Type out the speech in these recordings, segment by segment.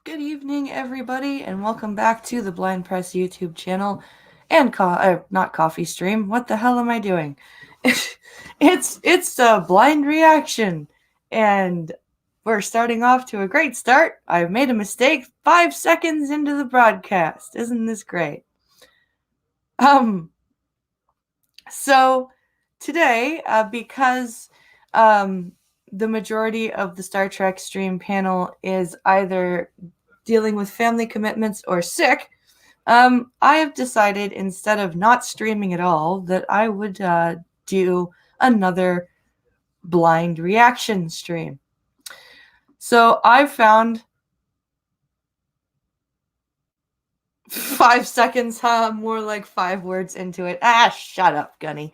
Good evening, everybody, and welcome back to the Blind Press YouTube channel and not coffee stream. What the hell am I doing? it's a blind reaction, and we're starting off to a great start. I've made a mistake 5 seconds into the broadcast. Isn't this great? So today, because the majority of the Star Trek stream panel is either dealing with family commitments or sick, I have decided, instead of not streaming at all, that I would do another blind reaction stream. So I found 5 seconds, more like 5 words into it. Shut up, Gunny.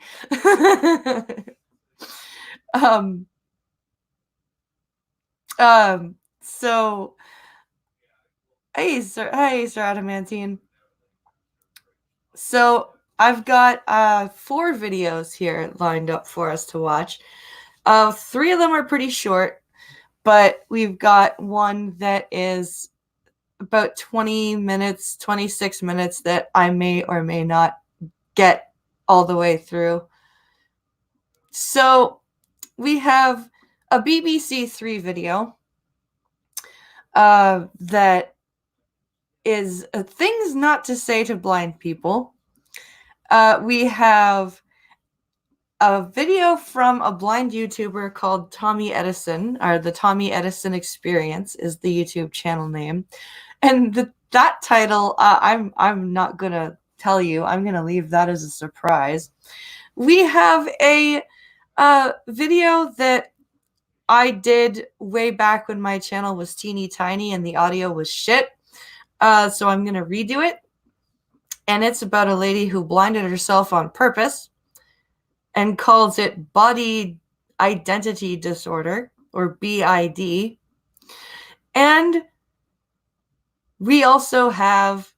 So, hey, Sir Adamantine. So I've got 4 videos here lined up for us to watch. 3 of them are pretty short, but we've got one that is about 20 minutes, 26 minutes that I may or may not get all the way through. So we have a BBC 3 video that is things not to say to blind people. We have a video from a blind YouTuber called Tommy Edison, or the Tommy Edison Experience is the YouTube channel name. And that title, I'm not going to tell you. I'm going to leave that as a surprise. We have a video that I did way back when my channel was teeny tiny and the audio was shit. So I'm going to redo it. And it's about a lady who blinded herself on purpose and calls it body identity disorder, or BID. And we also have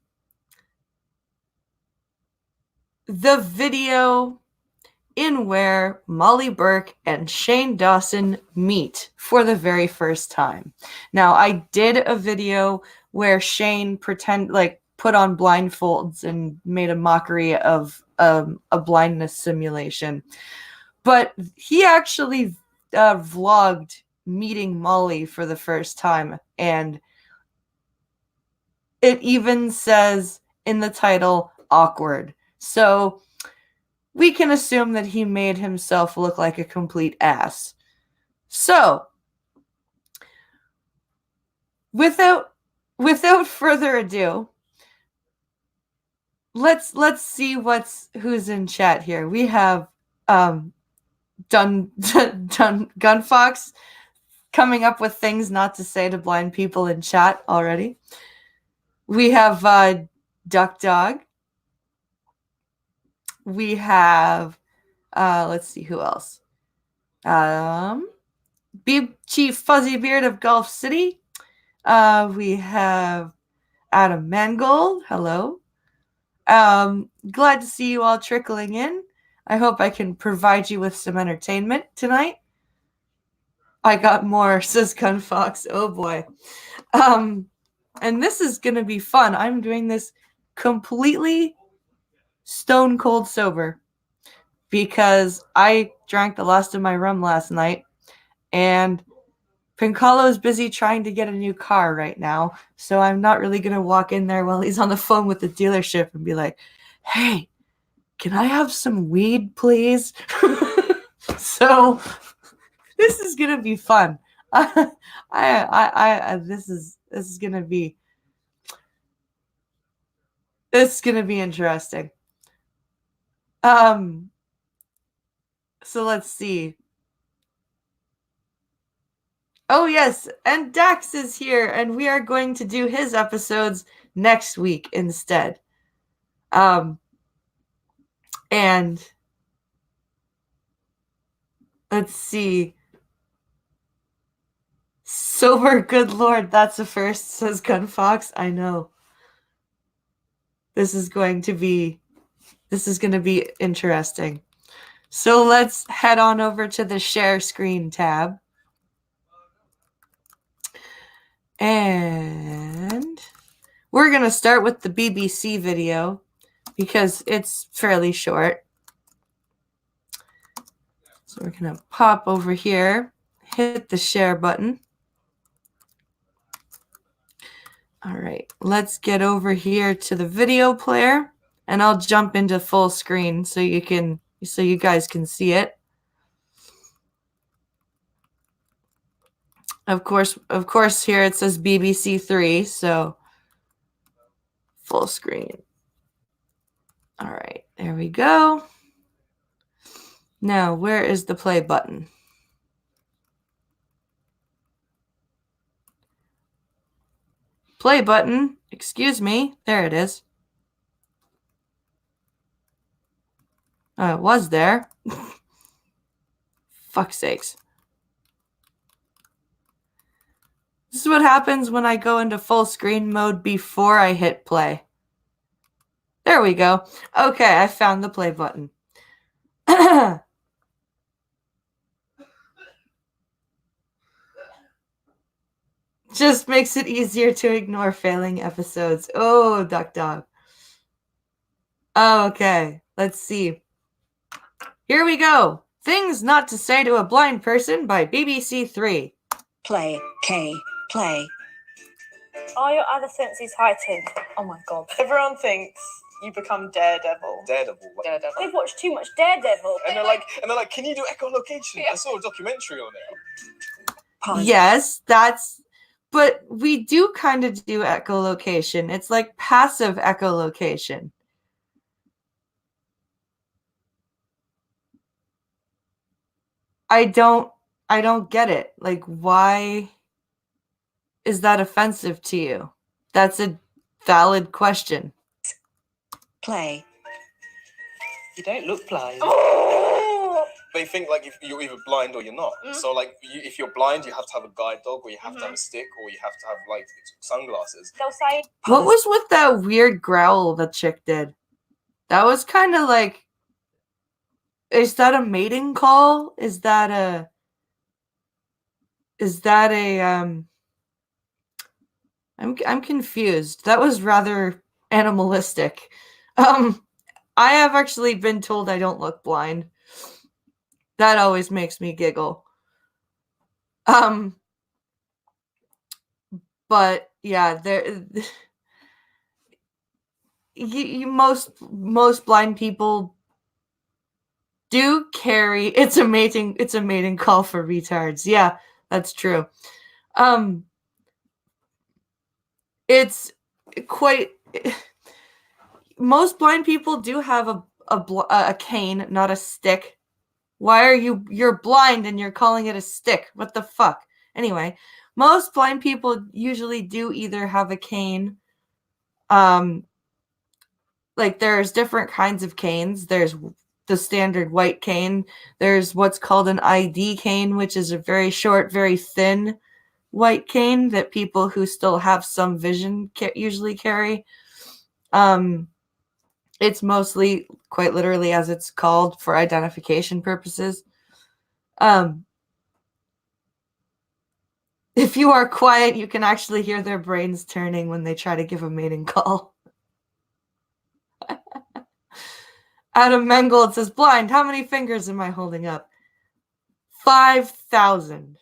the video in where Molly Burke and Shane Dawson meet for the very first time. Now, I did a video where Shane put on blindfolds and made a mockery of a blindness simulation. But he actually vlogged meeting Molly for the first time, and it even says in the title, awkward. So we can assume that he made himself look like a complete ass. So, without further ado, let's see who's in chat here. We have Gunfox coming up with things not to say to blind people in chat already. We have Duck Dog. We have let's see who else. Beep Chief Fuzzy Beard of Gulf City. We have Adam Mangold. Hello. Glad to see you all trickling in. I hope I can provide you with some entertainment tonight. I got more, says Gunfox. Oh boy. And this is gonna be fun. I'm doing this completely stone cold sober because I drank the last of my rum last night, and Pincalo is busy trying to get a new car right now, so I'm not really going to walk in there while he's on the phone with the dealership and be like, hey, can I have some weed, please? So this is going to be fun. This is going to be interesting. So let's see. Oh, yes, and Dax is here, and we are going to do his episodes next week instead. And let's see. Sober, good lord, that's a first, says Gunfox. I know. This is going to be interesting. So let's head on over to the share screen tab. And We're going to start with the BBC video because it's fairly short. So we're going to pop over here, hit the share button. All right, let's get over here to the video player, and I'll jump into full screen so you guys can see it. Of course, here it says BBC 3, so full screen. All right, there we go. Now, where is the play button? Play button, excuse me. There it is. Oh, it was there. Fuck's sakes. This is what happens when I go into full screen mode before I hit play. There we go. Okay, I found the play button. Just makes it easier to ignore failing episodes. Oh, Duck Dog. Okay, let's see. Here we go. Things Not to Say to a Blind Person by BBC 3. Play, K, play. Are your other senses heightened? Oh my god. Everyone thinks you become Daredevil. Daredevil. They've watched too much Daredevil. And they're like, can you do echolocation? Yeah. I saw a documentary on it. Pause. Yes, but we do kind of do echolocation. It's like passive echolocation. I don't get it. Like, why is that offensive to you? That's a valid question. Play. You don't look blind. Oh! They think like if you're either blind or you're not. So like if you're blind, you have to have a guide dog, or you have to have a stick, or you have to have like sunglasses. They'll say, What was with that weird growl the chick did? That was kind of like, is that a mating call? Is that a I'm confused. That was rather animalistic. I have actually been told I don't look blind. That always makes me giggle. But yeah, most blind people do carry. It's a mating call for retards. Yeah, that's true. It's quite. Most blind people do have a cane, not a stick. Why are you're blind and you're calling it a stick? What the fuck? Anyway, most blind people usually do either have a cane. Like there's different kinds of canes. There's the standard white cane. There's what's called an ID cane, which is a very short, very thin white cane that people who still have some vision usually carry. It's mostly, quite literally as it's called, for identification purposes. If you are quiet, you can actually hear their brains turning when they try to give a mating call. Adam Mengold says, blind, how many fingers am I holding up? 5,000.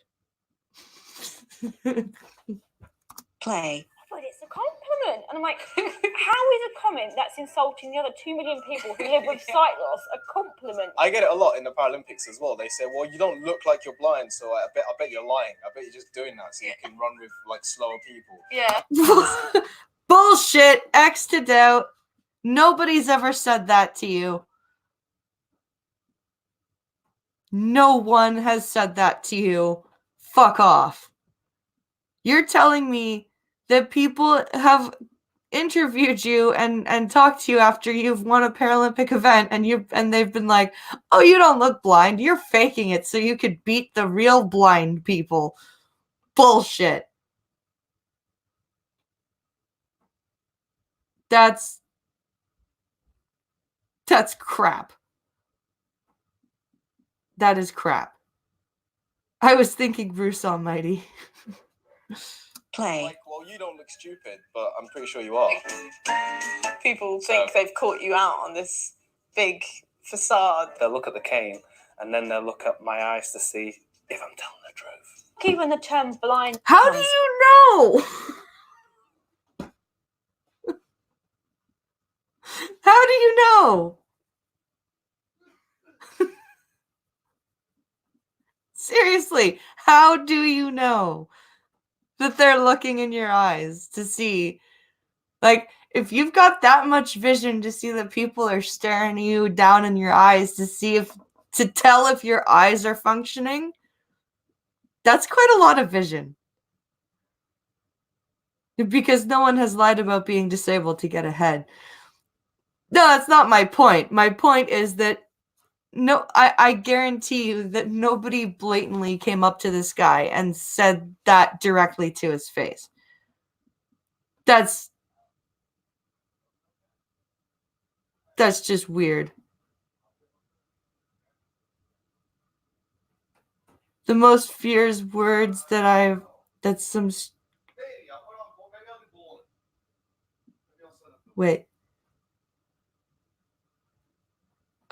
Play. but it's a compliment. And I'm like, how is a comment that's insulting the other 2 million people who live with sight loss a compliment? I get it a lot in the Paralympics as well. They say, well, you don't look like you're blind, so I bet you're lying. I bet you're just doing that so you can run with like slower people. Yeah. Bullshit. X to doubt. Nobody's ever said that to you. No one has said that to you. Fuck off. You're telling me that people have interviewed you and talked to you after you've won a Paralympic event and they've been like, oh, you don't look blind. You're faking it so you could beat the real blind people. Bullshit. That's crap. That is crap. I was thinking Bruce Almighty. Play. Like, well, you don't look stupid, but I'm pretty sure you are. People think they've caught you out on this big facade. They'll look at the cane and then they'll look at my eyes to see if I'm telling the truth. Even the term blind. How do you know? How do you know? Seriously, how do you know that they're looking in your eyes to see? Like, if you've got that much vision to see that people are staring you down in your eyes to tell if your eyes are functioning, that's quite a lot of vision. Because no one has lied about being disabled to get ahead. No, that's not my point. My point is that I guarantee you that nobody blatantly came up to this guy and said that directly to his face. That's just weird. The most fierce words that's some wait.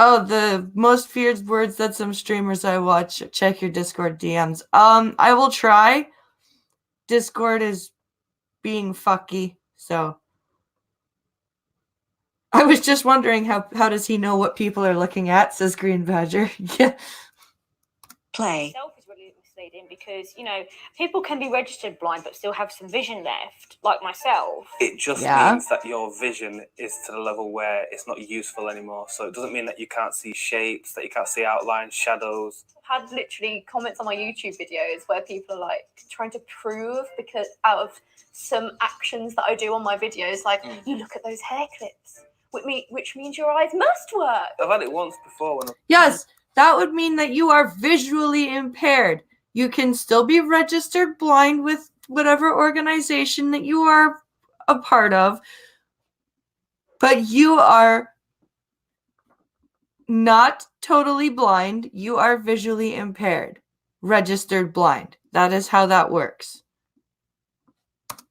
Oh, the most feared words that some streamers I watch. Check your Discord DMs. I will try. Discord is being fucky, so I was just wondering how does he know what people are looking at, says Green Badger. Yeah. Play. Itself is really misleading because, you know, people can be registered blind but still have some vision left, like myself. It just means that your vision is to the level where it's not useful anymore. So it doesn't mean that you can't see shapes, that you can't see outlines, shadows. I've had literally comments on my YouTube videos where people are like trying to prove, because out of some actions that I do on my videos, like, you look at those hair clips, which means your eyes must work. I've had it once before when Yes, that would mean that you are visually impaired. You can still be registered blind with whatever organization that you are a part of, but you are not totally blind. You are visually impaired, registered blind. That is how that works.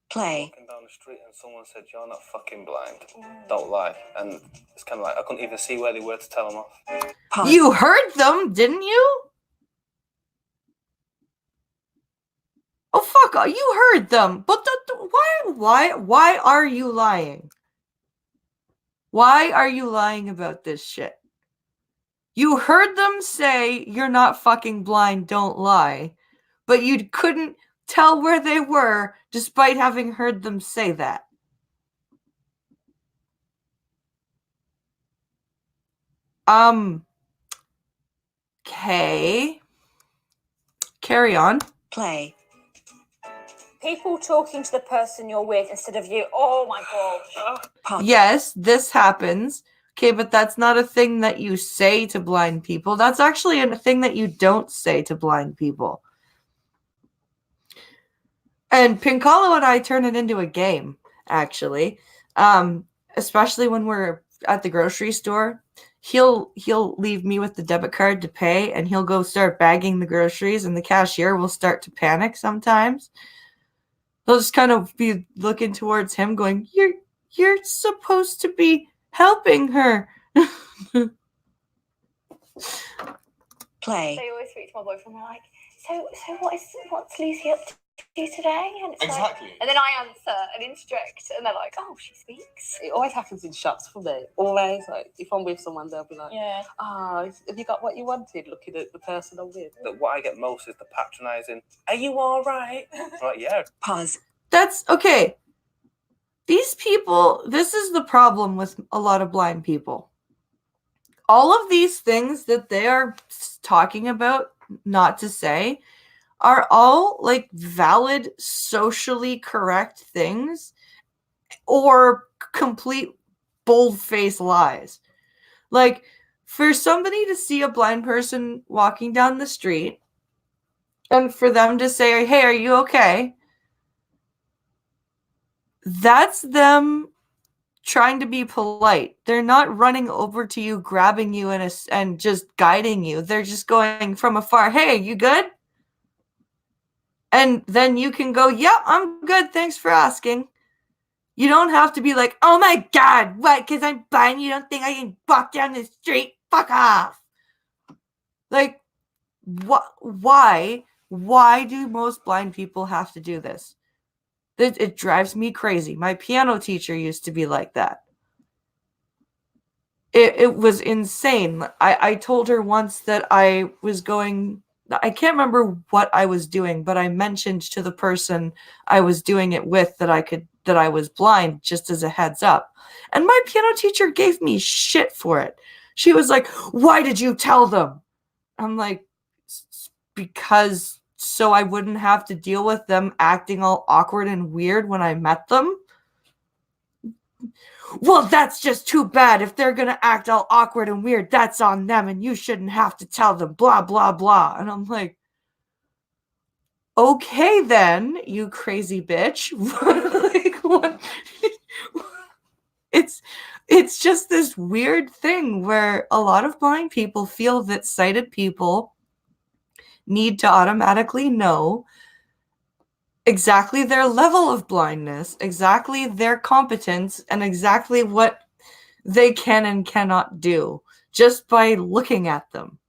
Play. walking down the street and someone said, "You're not fucking blind. Don't lie." And it's kind of like I couldn't even see where they were to tell them off. Pause. You heard them, didn't you? Oh fuck! You heard them, but why are you lying? Why are you lying about this shit? You heard them say you're not fucking blind, don't lie, but you couldn't tell where they were despite having heard them say that. Okay. Carry on. Play. People talking to the person you're with instead of you. Oh my gosh. Pause. Yes, this happens. Okay, but that's not a thing that you say to blind people. That's actually a thing that you don't say to blind people. And Pincalo and I turn it into a game, actually. Especially when we're at the grocery store. He'll leave me with the debit card to pay, and he'll go start bagging the groceries, and the cashier will start to panic sometimes. They'll just kind of be looking towards him going, You're supposed to be helping her. Play. They always speak to my boyfriend. They're like, so what's Lucy up to today? And it's Exactly. like, and then I answer and interject, and they're like, oh, she speaks. It always happens in shops for me. Always, like, if I'm with someone, they'll be like, Yeah. have you got what you wanted? Looking at the person I'm with. But what I get most is the patronising. Are you all right? Like, yeah. Pause. That's okay. These people, this is the problem with a lot of blind people. All of these things that they are talking about not to say are all like valid, socially correct things or complete bold-faced lies. Like, for somebody to see a blind person walking down the street and for them to say, hey, are you okay? That's them trying to be polite. They're not running over to you, grabbing you and just guiding you. They're just going from afar, hey, you good? And then you can go, yep, I'm good. Thanks for asking. You don't have to be like, oh my God, what? Because I'm blind, you don't think I can walk down the street? Fuck off. Like, why? Why do most blind people have to do this? It drives me crazy. My piano teacher used to be like that. It was insane. I told her once that I can't remember what I was doing, but I mentioned to the person I was doing it with that I was blind, just as a heads up. And my piano teacher gave me shit for it. She was like, why did you tell them? I'm like, because so I wouldn't have to deal with them acting all awkward and weird when I met them. Well, that's just too bad. If they're going to act all awkward and weird, that's on them, and you shouldn't have to tell them, blah, blah, blah. And I'm like, okay then, you crazy bitch. Like, what? It's just this weird thing where a lot of blind people feel that sighted people need to automatically know exactly their level of blindness, exactly their competence, and exactly what they can and cannot do just by looking at them.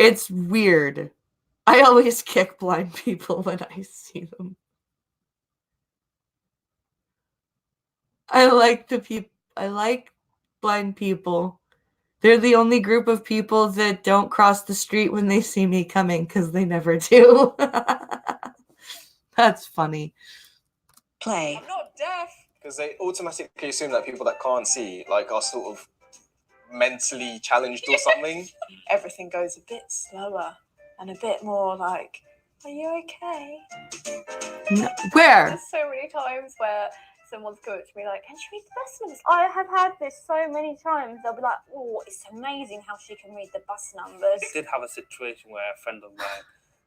It's weird. I always kick blind people when I see them. I like blind people. They're the only group of people that don't cross the street when they see me coming, because they never do. That's funny. Play. I'm not deaf. Because they automatically assume that people that can't see like are sort of mentally challenged or something. Everything goes a bit slower and a bit more like, are you okay? Where? There's so many times where someone's come up to me like, can she read the bus numbers? I have had this so many times. They'll be like, oh, it's amazing how she can read the bus numbers. I did have a situation where a friend of mine,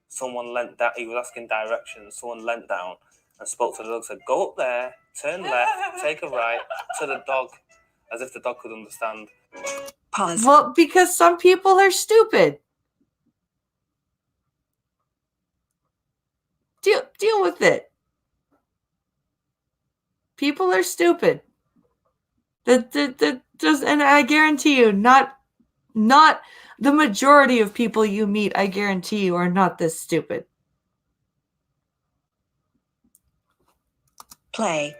someone leant down, he was asking directions, someone leant down and spoke to the dog, said, go up there, turn left, take a right, to the dog, as if the dog could understand. Pause. Well, because some people are stupid. Deal with it. People are stupid. And I guarantee you, not the majority of people you meet, I guarantee you, are not this stupid. Play.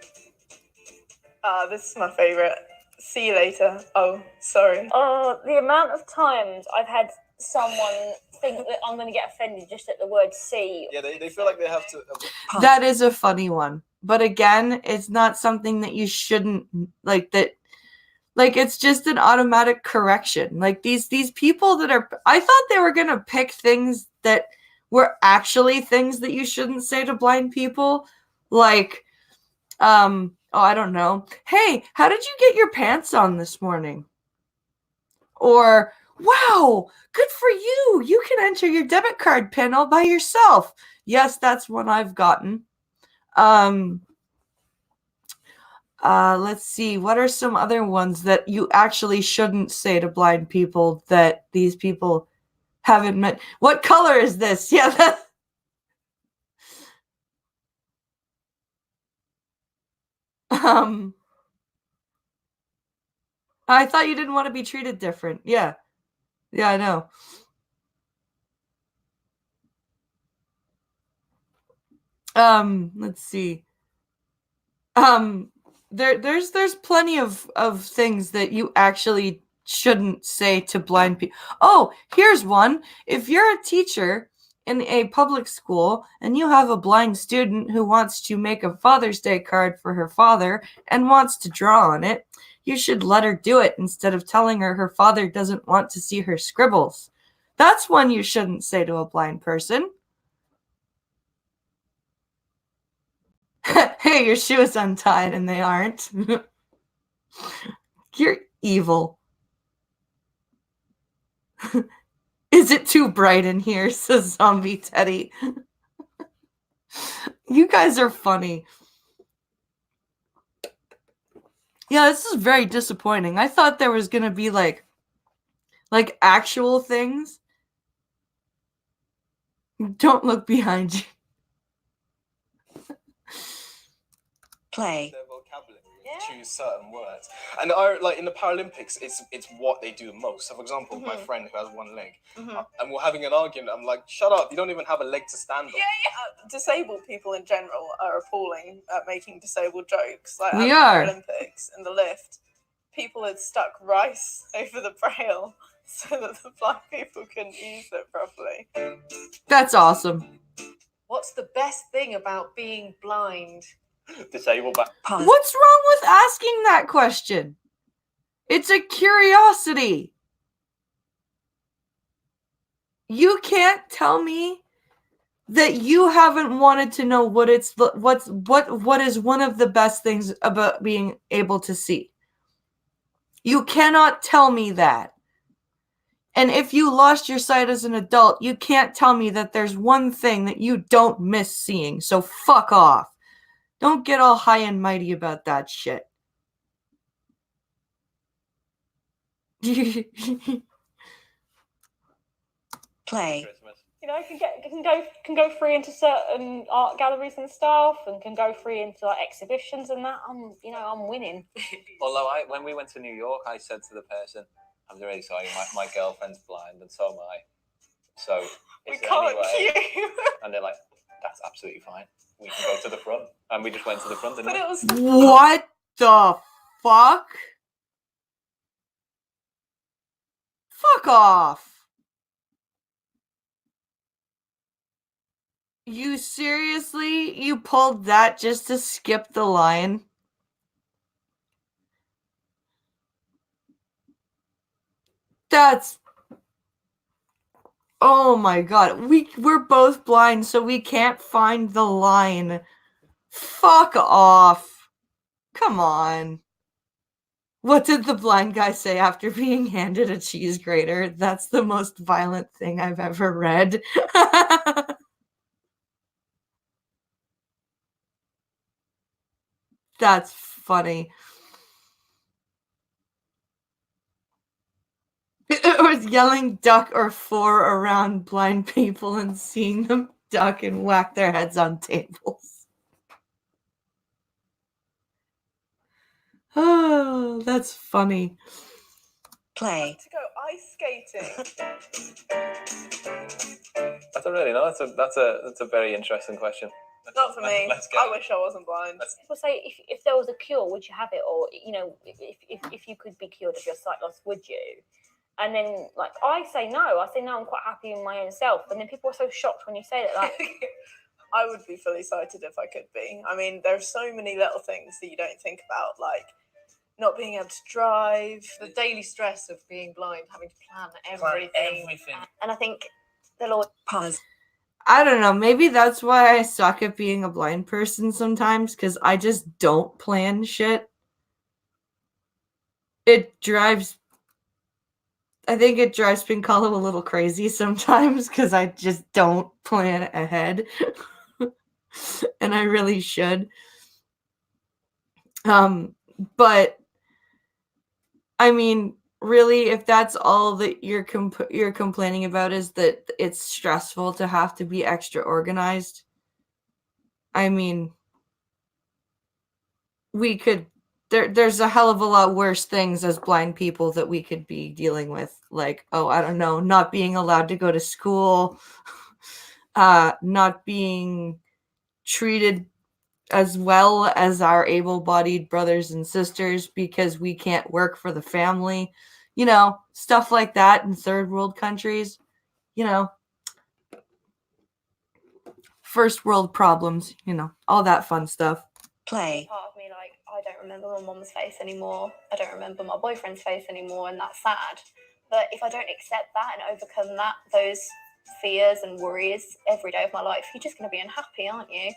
This is my favourite. See you later. Oh, sorry. The amount of times I've had someone think that I'm going to get offended just at the word see. Yeah, they feel like they have to. Pause. That is a funny one. But again, it's not something that you shouldn't like that. Like, it's just an automatic correction. Like these people that are, I thought they were going to pick things that were actually things that you shouldn't say to blind people. Like, I don't know. Hey, how did you get your pants on this morning? Or, wow, good for you. You can enter your debit card PIN all by yourself. Yes, that's one I've gotten. Let's see. What are some other ones that you actually shouldn't say to blind people that these people haven't met? What color is this? Yeah, I thought you didn't want to be treated different. Yeah. Yeah, I know. Let's see. There's plenty of things that you actually shouldn't say to blind people. Oh, here's one. If you're a teacher in a public school and you have a blind student who wants to make a Father's Day card for her father and wants to draw on it, you should let her do it instead of telling her father doesn't want to see her scribbles. That's one you shouldn't say to a blind person. Hey, your shoe is untied and they aren't. You're evil. Is it too bright in here? Says Zombie Teddy. You guys are funny. Yeah, this is very disappointing. I thought there was gonna be like actual things. Don't look behind you. Play. Their vocabulary and Yeah. choose certain words. And I like in the Paralympics, it's what they do the most. So for example, my friend who has one leg, and we're having an argument. I'm like, shut up! You don't even have a leg to stand on. Disabled people in general are appalling at making disabled jokes. Like We at are. the Olympics in the lift, people had stuck rice over the braille so that the blind people couldn't use it properly. That's awesome. What's the best thing about being blind? Disabled back. Pause. What's wrong with asking that question? It's a curiosity. You can't tell me that you haven't wanted to know what is one of the best things about being able to see. You cannot tell me that. And if you lost your sight as an adult, you can't tell me that there's one thing that you don't miss seeing. So fuck off. Don't get all high and mighty about that shit. Play. Christmas. You know, can go free into certain art galleries and stuff, and can go free into like exhibitions and that. I'm winning. Although when we went to New York, I said to the person, "I'm really sorry, my girlfriend's blind, and so am I. So We is there can't any way?" queue. And they're like, "That's absolutely fine. We can go to the front." And we just went to the front. But it was What the fuck? Fuck off. You seriously? You pulled that just to skip the line? That's... Oh my god. We're both blind, so we can't find the line. Fuck off. Come on. What did the blind guy say after being handed a cheese grater? That's the most violent thing I've ever read. That's funny. It was yelling duck or four around blind people and seeing them duck and whack their heads on tables. Oh, that's funny. Play. to go ice skating. I don't really know. That's a very interesting question. Not for me. Let's go. I wish I wasn't blind. People say if there was a cure, would you have it? Or if you could be cured of your sight loss, would you? And then like I say no. I'm quite happy in my own self. And then people are so shocked when you say that. Like, I would be fully sighted if I could be. I mean, there are so many little things that you don't think about, like not being able to drive, The daily stress of being blind, having to plan everything. and I think the Lord. Pause. I don't know. Maybe that's why I suck at being a blind person sometimes, because I just don't plan shit. I think it drives Pinkalo a little crazy sometimes because I just don't plan ahead. And I really should. But I mean, really, if that's all that you're complaining about is that it's stressful to have to be extra organized, I mean, we could... There's a hell of a lot worse things as blind people that we could be dealing with. Like, I don't know, not being allowed to go to school, not being treated as well as our able-bodied brothers and sisters because we can't work for the family. Stuff like that in third world countries. First world problems, all that fun stuff. Play. Part of me, like, I don't remember my mom's face anymore. I don't remember my boyfriend's face anymore, and that's sad. But if I don't accept that and overcome those fears and worries every day of my life, you're just going to be unhappy, aren't you?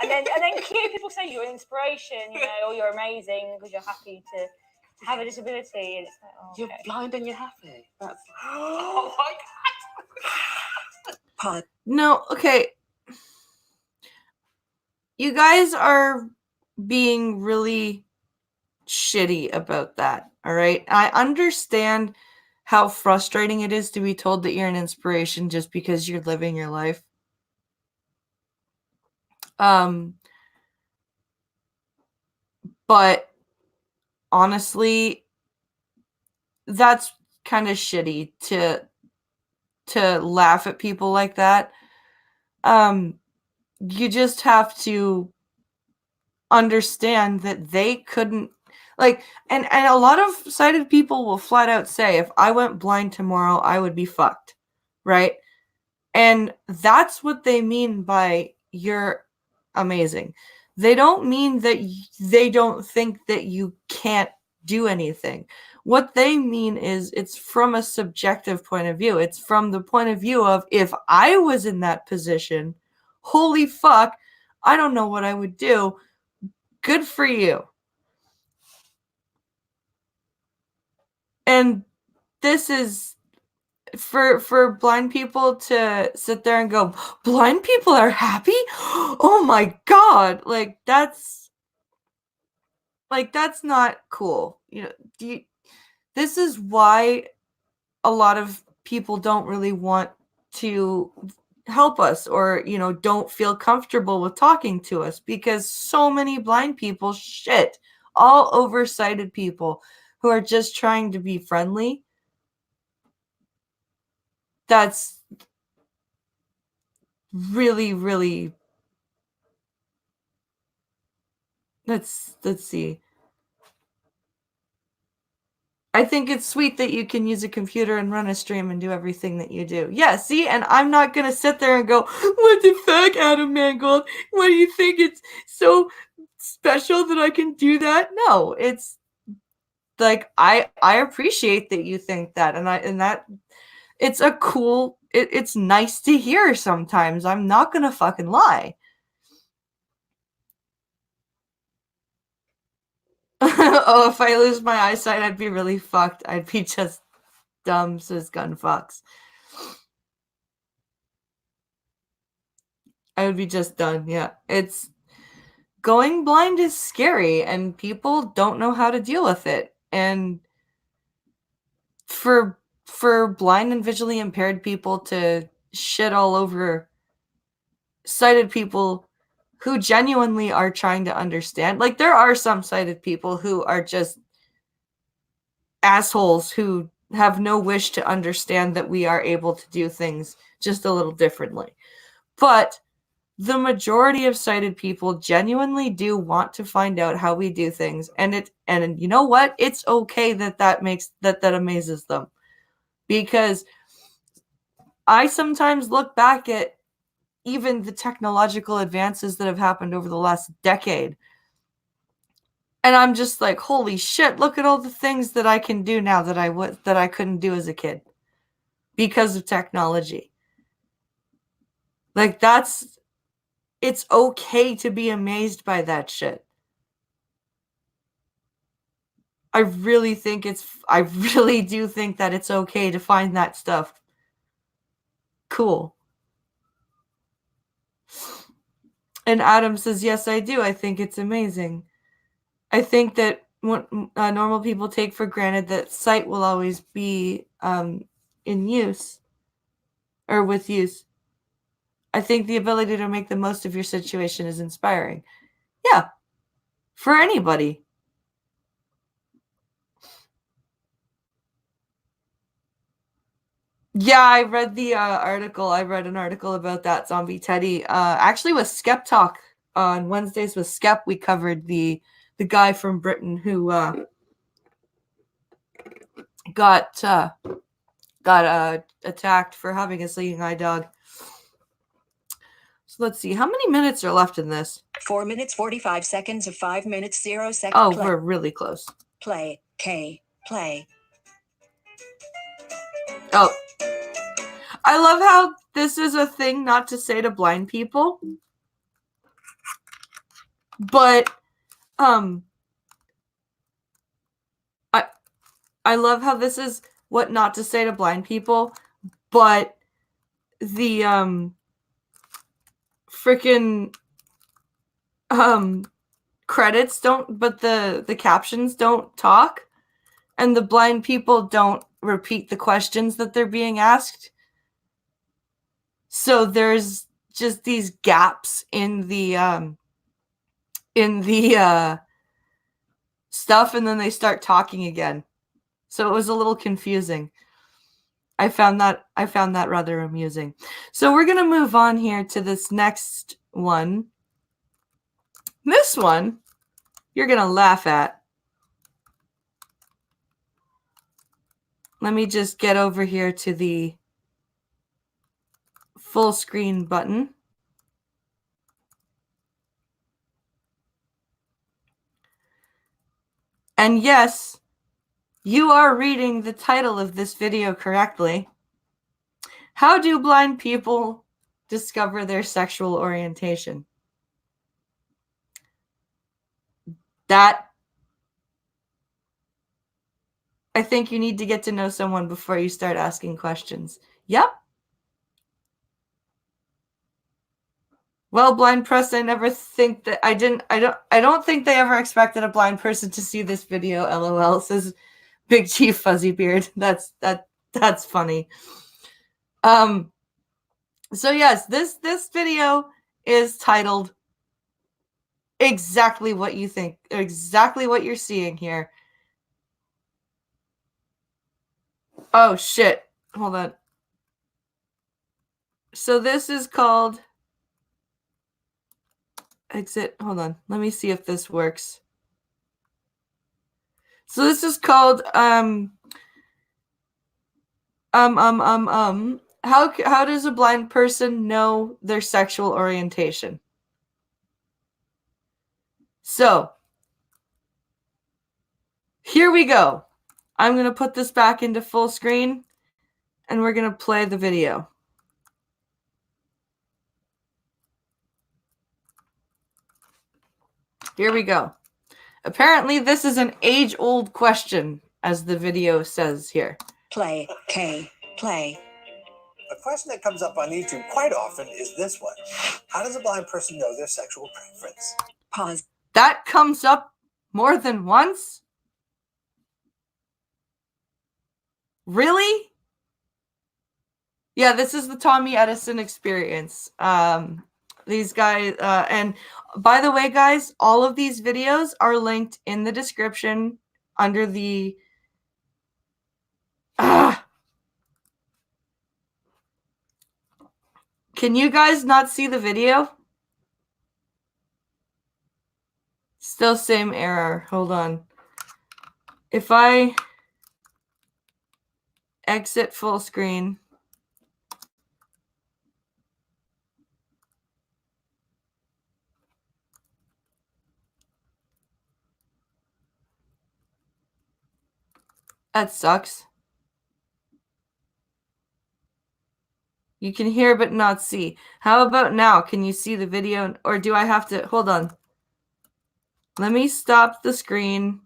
And then cute people say you're an inspiration, or you're amazing because you're happy to have a disability. And it's like, oh, You're okay. blind and you're happy. That's Oh my god. Pause. No, okay. You guys are being really shitty about that, all right? I understand how frustrating it is to be told that you're an inspiration just because you're living your life. But honestly, that's kind of shitty to laugh at people like that. You just have to understand that they couldn't, like, and a lot of sighted people will flat out say, if I went blind tomorrow, I would be fucked, right? And that's what they mean by you're amazing. They don't mean that they don't think that you can't do anything. What they mean is it's from a subjective point of view. It's from the point of view of, if I was in that position, holy fuck, I don't know what I would do. Good for you. And this is for blind people to sit there and go, blind people are happy? Oh my god. Like that's not cool. You know, this is why a lot of people don't really want to help us, or, you know, don't feel comfortable with talking to us, because so many blind people shit all over sighted people who are just trying to be friendly. That's really, really, let's see. I think it's sweet that you can use a computer and run a stream and do everything that you do. Yeah, see? And I'm not going to sit there and go, what the fuck, Adam Mangold? What do you think? It's so special that I can do that? No, it's like, I appreciate that you think that. And that it's a cool, it's nice to hear sometimes. I'm not going to fucking lie. Oh, if I lose my eyesight, I'd be really fucked. I'd be just dumb, says Gunfox. I would be just done, yeah. It's going blind is scary, and people don't know how to deal with it. And for blind and visually impaired people to shit all over sighted people who genuinely are trying to understand. Like, there are some sighted people who are just assholes who have no wish to understand that we are able to do things just a little differently. But the majority of sighted people genuinely do want to find out how we do things, and you know what? It's okay that amazes them, because I sometimes look back at even the technological advances that have happened over the last decade, and I'm just like, holy shit, look at all the things that I can do now that I couldn't do as a kid because of technology. Like, it's okay to be amazed by that shit. I really do think that it's okay to find that stuff cool. And Adam says, yes, I do. I think it's amazing. I think that normal people take for granted that sight will always be in use or with use. I think the ability to make the most of your situation is inspiring. Yeah, for anybody. Yeah, I read the article. I read an article about that zombie Teddy. Actually, with Skep Talk on Wednesdays with Skep, we covered the guy from Britain who got attacked for having a seeing eye dog. So let's see, how many minutes are left in this? 4 minutes 45 seconds of 5 minutes 0 seconds. Oh, we're really close. Play. Play. Oh, I love how this is a thing not to say to blind people, but I love how this is what not to say to blind people, but the freaking credits don't, but the captions don't talk, and the blind people don't repeat the questions that they're being asked. So there's just these gaps in the stuff, and then they start talking again. So it was a little confusing. I found that rather amusing. So we're gonna move on here to this next one. This one you're gonna laugh at. Let me just get over here to the full screen button. And yes, you are reading the title of this video correctly. How do blind people discover their sexual orientation? That, I think you need to get to know someone before you start asking questions. Yep. Well, blind press, I never think that I don't think they ever expected a blind person to see this video. LOL, says Big Chief Fuzzy Beard. That's funny. So yes, this video is titled exactly what you think, exactly what you're seeing here. Oh shit. Hold on. So this is called exit. Hold on. Let me see if this works. So this is called how does a blind person know their sexual orientation? So here we go. I'm going to put this back into full screen and we're going to play the video. Here we go. Apparently this is an age-old question, as the video says here. Play, play. A question that comes up on YouTube quite often is this one. How does a blind person know their sexual preference? Pause. That comes up more than once? Really? Yeah, this is the Tommy Edison experience. These guys, and by the way, guys, all of these videos are linked in the description under the... Can you guys not see the video? Still same error. Hold on. If I exit full screen... That sucks. You can hear but not see. How about now? Can you see the video? Or do I have to... Hold on. Let me stop the screen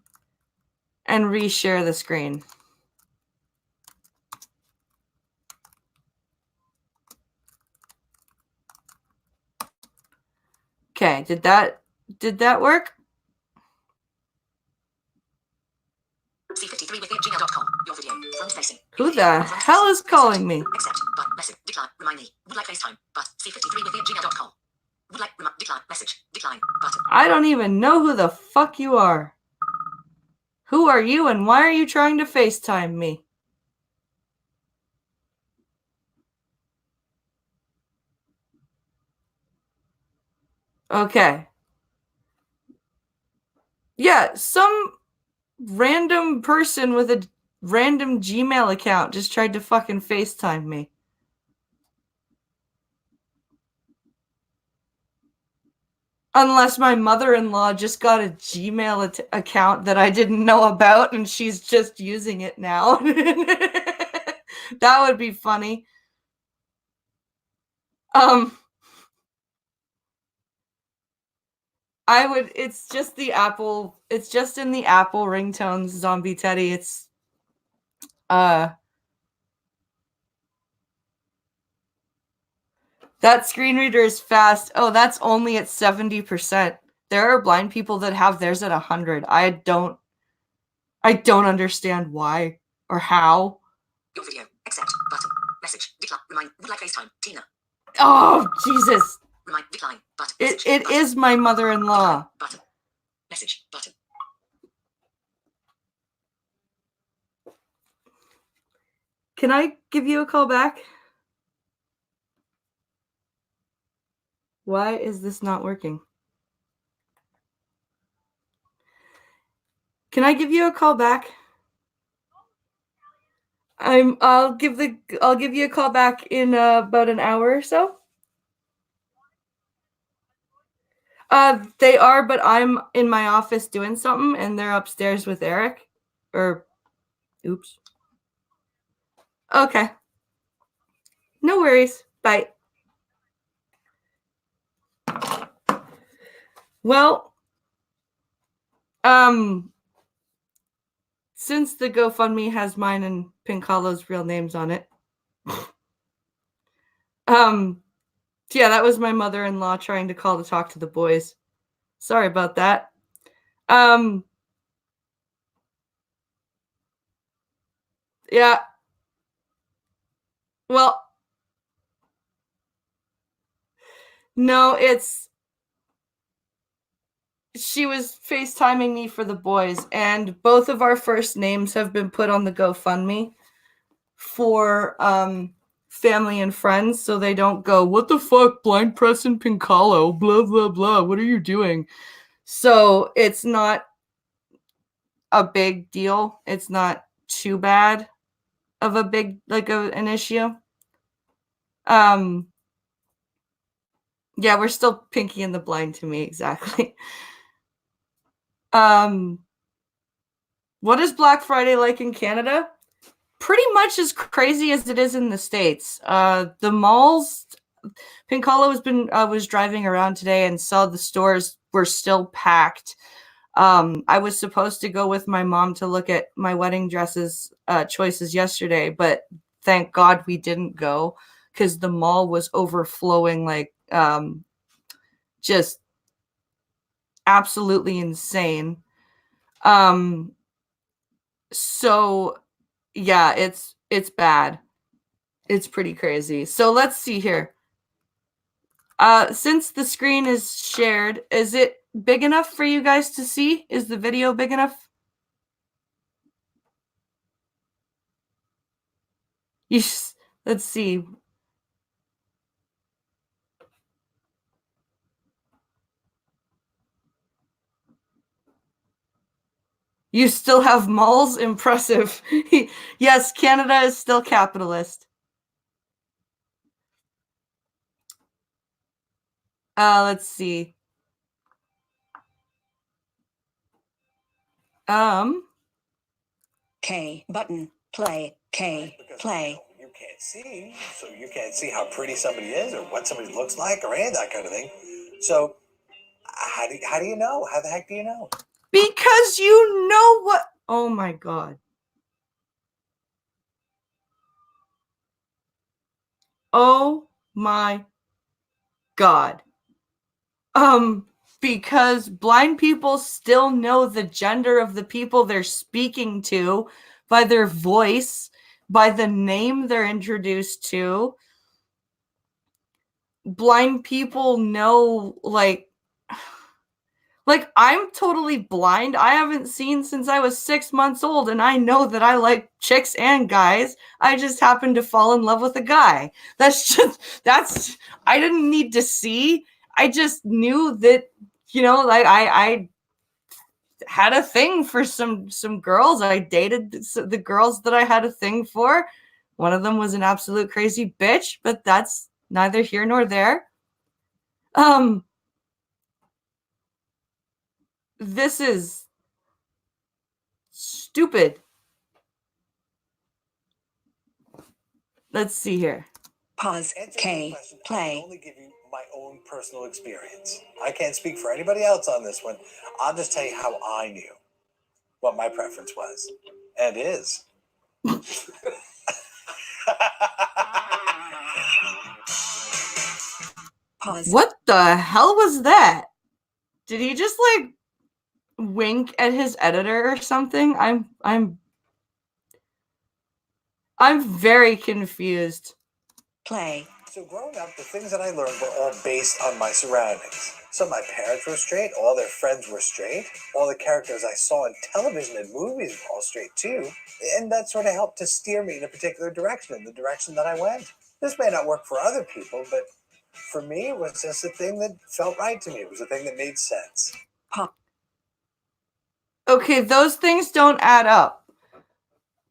and reshare the screen. Okay, did that work? C53 Your video. Front facing. Who the hell is calling me? Accept. But message. Decline. Remind me. Would like FaceTime. But C53 Would like decline. Message. Decline. Button. I don't even know who the fuck you are. Who are you and why are you trying to FaceTime me? Okay. Yeah, some random person with a random Gmail account just tried to fucking FaceTime me. Unless my mother-in-law just got a Gmail account that I didn't know about and she's just using it now. That would be funny. It's just the Apple, it's just in the Apple ringtones, Zombie Teddy. It's, that screen reader is fast. Oh, that's only at 70%. There are blind people that have theirs at 100. I don't understand why or how. Your video. Accept. Button. Message. Decline. Remind. Would like FaceTime. Tina. Oh, Jesus. Remind. Decline. Button. It is my mother-in-law. Button. Message. Button. Can I give you a call back? Why is this not working? Can I give you a call back? I'll give you a call back in about an hour or so. They are, but I'm in my office doing something, and they're upstairs with Eric. Oops. Okay. No worries. Bye. Well, since the GoFundMe has mine and Pink Hollow's real names on it, yeah, that was my mother-in-law trying to call to talk to the boys. Sorry about that. Yeah. Well, no, she was FaceTiming me for the boys, and both of our first names have been put on the GoFundMe for family and friends, so they don't go, what the fuck, Blind Preston Pincalo, blah, blah, blah, what are you doing? So it's not a big deal. It's not too bad of a big, an issue. Yeah, we're still Pinky and the Blind to me, exactly. What is Black Friday like in Canada? Pretty much as crazy as it is in the States. The malls, Pincalo was driving around today and saw the stores were still packed. I was supposed to go with my mom to look at my wedding dresses choices yesterday, but thank God we didn't go because the mall was overflowing, just absolutely insane. So yeah, it's bad. It's pretty crazy. So let's see here. Since the screen is shared, is it big enough for you guys to see? Is the video big enough? Let's see. You still have malls? Impressive. Yes, Canada is still capitalist. Let's see. K button. Play. K. Play. You can't see, so you can't see how pretty somebody is or what somebody looks like or any of that kind of thing. So how do you know? How the heck do you know? Because you know what? Oh my God. Oh my God. Because blind people still know the gender of the people they're speaking to by their voice, by the name they're introduced to. Blind people know, I'm totally blind. I haven't seen since I was 6 months old, and I know that I like chicks and guys. I just happened to fall in love with a guy. I didn't need to see. I just knew that, I had a thing for some girls. I dated the girls that I had a thing for. One of them was an absolute crazy bitch, but that's neither here nor there. This is stupid. Let's see here. Pause. K. I Play. only give you my own personal experience. I can't speak for anybody else on this one. I'll just tell you how I knew what my preference was and is. Pause. What the hell was that? Did he just wink at his editor or something? I'm very confused. Play. So growing up, the things that I learned were all based on my surroundings. So my parents were straight, all their friends were straight, all the characters I saw in television and movies were all straight too, and that sort of helped to steer me in a particular direction, in the direction that I went. This may not work for other people, but for me, it was just a thing that felt right to me. It was a thing that made sense. Okay, those things don't add up.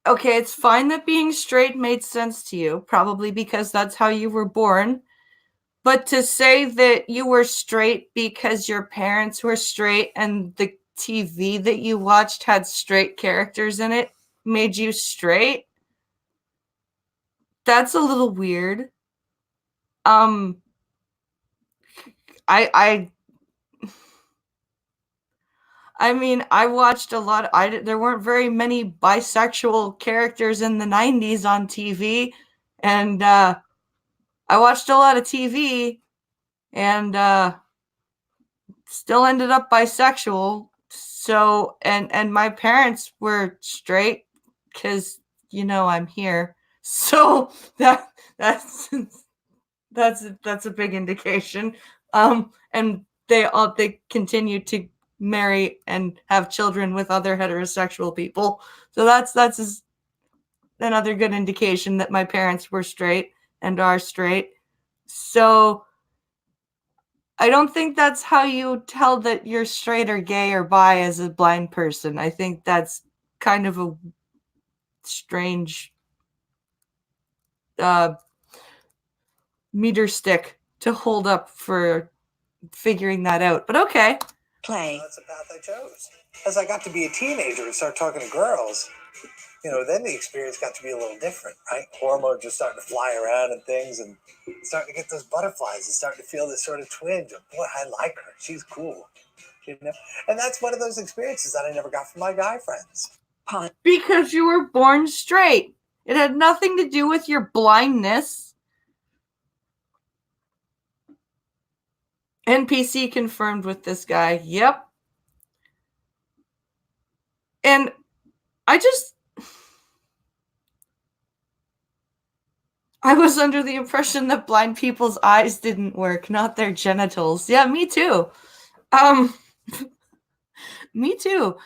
Okay, it's fine that being straight made sense to you, probably because that's how you were born. But to say that you were straight because your parents were straight and the TV that you watched had straight characters in it made you straight, that's a little weird. I mean, I watched a lot. There weren't very many bisexual characters in the 90s on TV, and I watched a lot of TV, and still ended up bisexual. So, and my parents were straight because I'm here. So that's a big indication. And they continue to marry and have children with other heterosexual people. So that's another good indication that my parents were straight and are straight. So I don't think that's how you tell that you're straight or gay or bi as a blind person. I think that's kind of a strange meter stick to hold up for figuring that out. But okay. Play. That's the path I chose. As I got to be a teenager and start talking to girls, then the experience got to be a little different, right? Hormones just starting to fly around and things, and starting to get those butterflies and starting to feel this sort of twinge of, boy, I like her. She's cool. And that's one of those experiences that I never got from my guy friends. Because you were born straight. It had nothing to do with your blindness. NPC confirmed with this guy. Yep. And I was under the impression that blind people's eyes didn't work, not their genitals. Yeah, me too. Me too.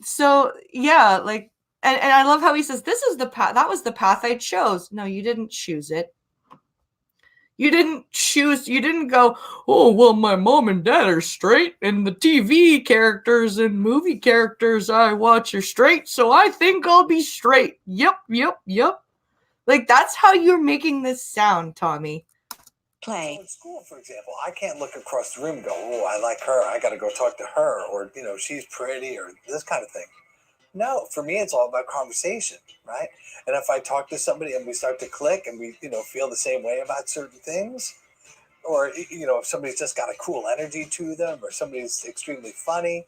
So yeah, like, and I love how he says, this is the path, that was the path I chose. No, you didn't choose it. You didn't go, oh, well, my mom and dad are straight, and the TV characters and movie characters I watch are straight, so I think I'll be straight. Yep. Like, that's how you're making this sound, Tommy. Play. So in school, for example, I can't look across the room and go, oh, I like her, I got to go talk to her, or, she's pretty, or this kind of thing. No, for me, it's all about conversation, right? And if I talk to somebody and we start to click and we, feel the same way about certain things, or, if somebody's just got a cool energy to them, or somebody's extremely funny,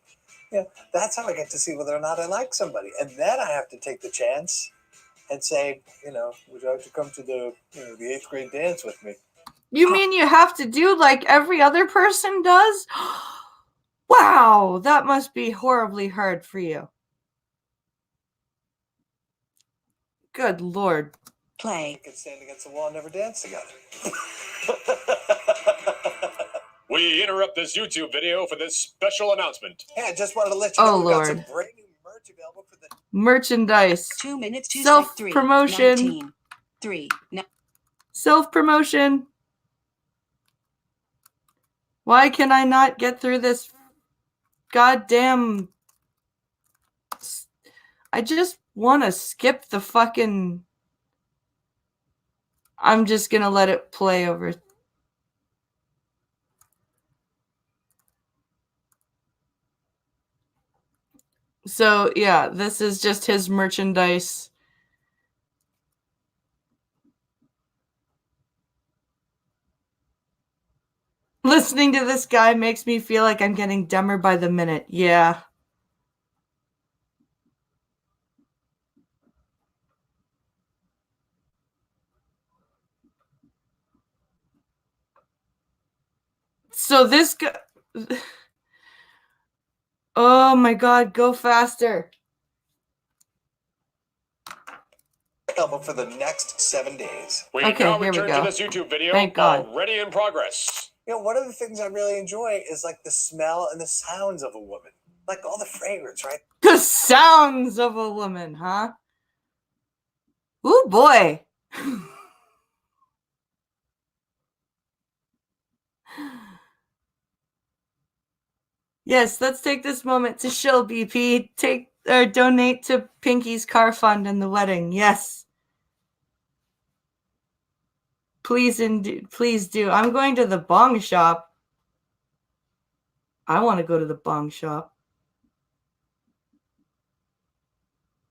that's how I get to see whether or not I like somebody. And then I have to take the chance and say, would you like to come to the 8th grade dance with me? You mean you have to do like every other person does? Wow, that must be horribly hard for you. Good Lord. Play. We could stand against the wall and never dance together. We interrupt this YouTube video for this special announcement. Hey, I just wanted to let you know we got some brand new merch available for the merchandise. 2 minutes to self-promotion. 3. Self-promotion. Why can I not get through this goddamn... I just want to skip the fucking... I'm just going to let it play over. So, yeah, this is just his merchandise. Listening to this guy makes me feel like I'm getting dumber by the minute. Yeah. So this guy... Oh my God, go faster. available for the next 7 days. We Okay, now here we return go. to this YouTube video Thank God. already in progress. You know, one of the things I really enjoy is like the smell and the sounds of a woman, like all the fragrance, right? The sounds of a woman, huh? Ooh, boy. Yes, let's take this moment to shill BP. Take or donate to Pinky's car fund and the wedding. Yes. Please do. I'm going to the bong shop. I want to go to the bong shop.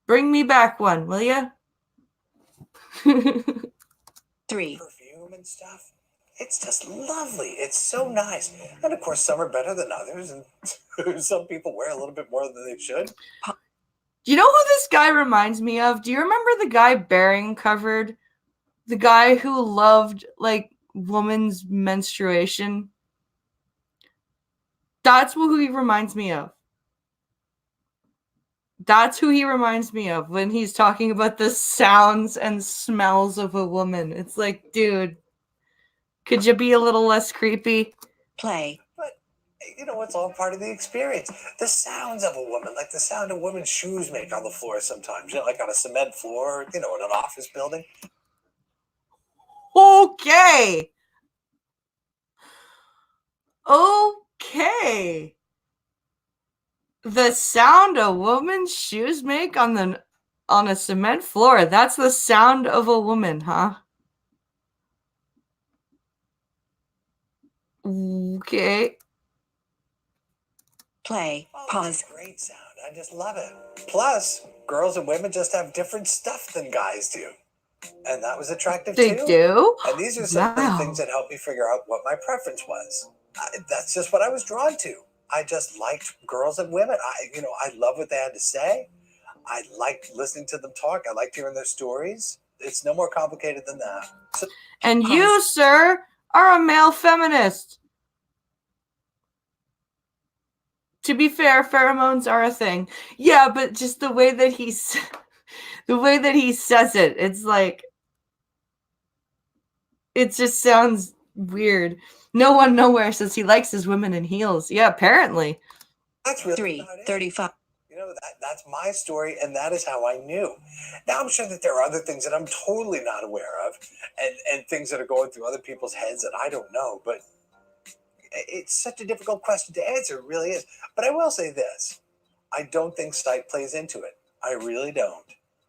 Bring me back one, will ya? 3. Perfume and stuff. It's just lovely. It's so nice. And of course, some are better than others, and some people wear a little bit more than they should. Do you know who this guy reminds me of? Do you remember the guy Bearing covered? The guy who loved, like, woman's menstruation? That's who he reminds me of. That's who he reminds me of when he's talking about the sounds and smells of a woman. It's like, dude, could you be a little less creepy? Play. But, you know, it's all part of the experience. The sounds of a woman, like the sound a woman's shoes make on the floor sometimes, you know, like on a cement floor, you know, in an office building. Okay. Okay. The sound a woman's shoes make on a cement floor. That's the sound of a woman, huh? Okay. Play. Oh, Pause. it's a great sound. I just love it. Plus, girls and women just have different stuff than guys do. And that was attractive They too. do? And these are some of the Wow. things that helped me figure out what my preference was. That's just what I was drawn to. I just liked girls and women. I love what they had to say. I liked listening to them talk. I liked hearing their stories. It's no more complicated than that. So, And you, sir, are a male feminist. To be fair, pheromones are a thing. Yeah, but just the way that he says it, it's like, it just sounds weird. No one nowhere says he likes his women in heels. Yeah, apparently. that's really 3. about it. 35. You know, that's my story, and that is how I knew. Now, I'm sure that there are other things that I'm totally not aware of, and things that are going through other people's heads that I don't know, but it's such a difficult question to answer, it really is. But I will say this. I don't think sight plays into it. I really don't.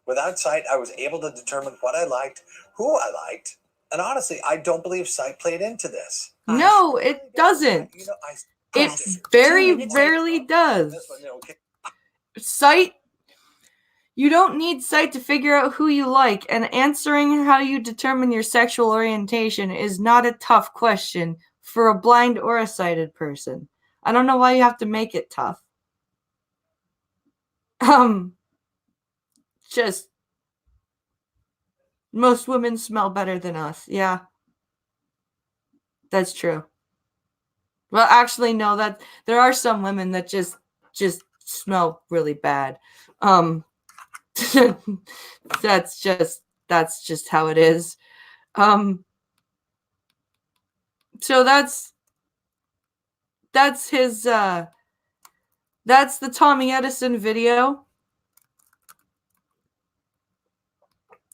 Without sight, I was able to determine what I liked, who I liked, and honestly, I don't believe sight played into this. No, it doesn't. You know, It very rarely does. This one, you know, okay. Sight, you don't need sight to figure out who you like, and answering how you determine your sexual orientation is not a tough question for a blind or a sighted person. I don't know why you have to make it tough. Just most women smell better than us. Yeah. That's true. Well, actually, no, that there are some women that just smell really bad. That's just how it is. So that's his that's the Tommy Edison video.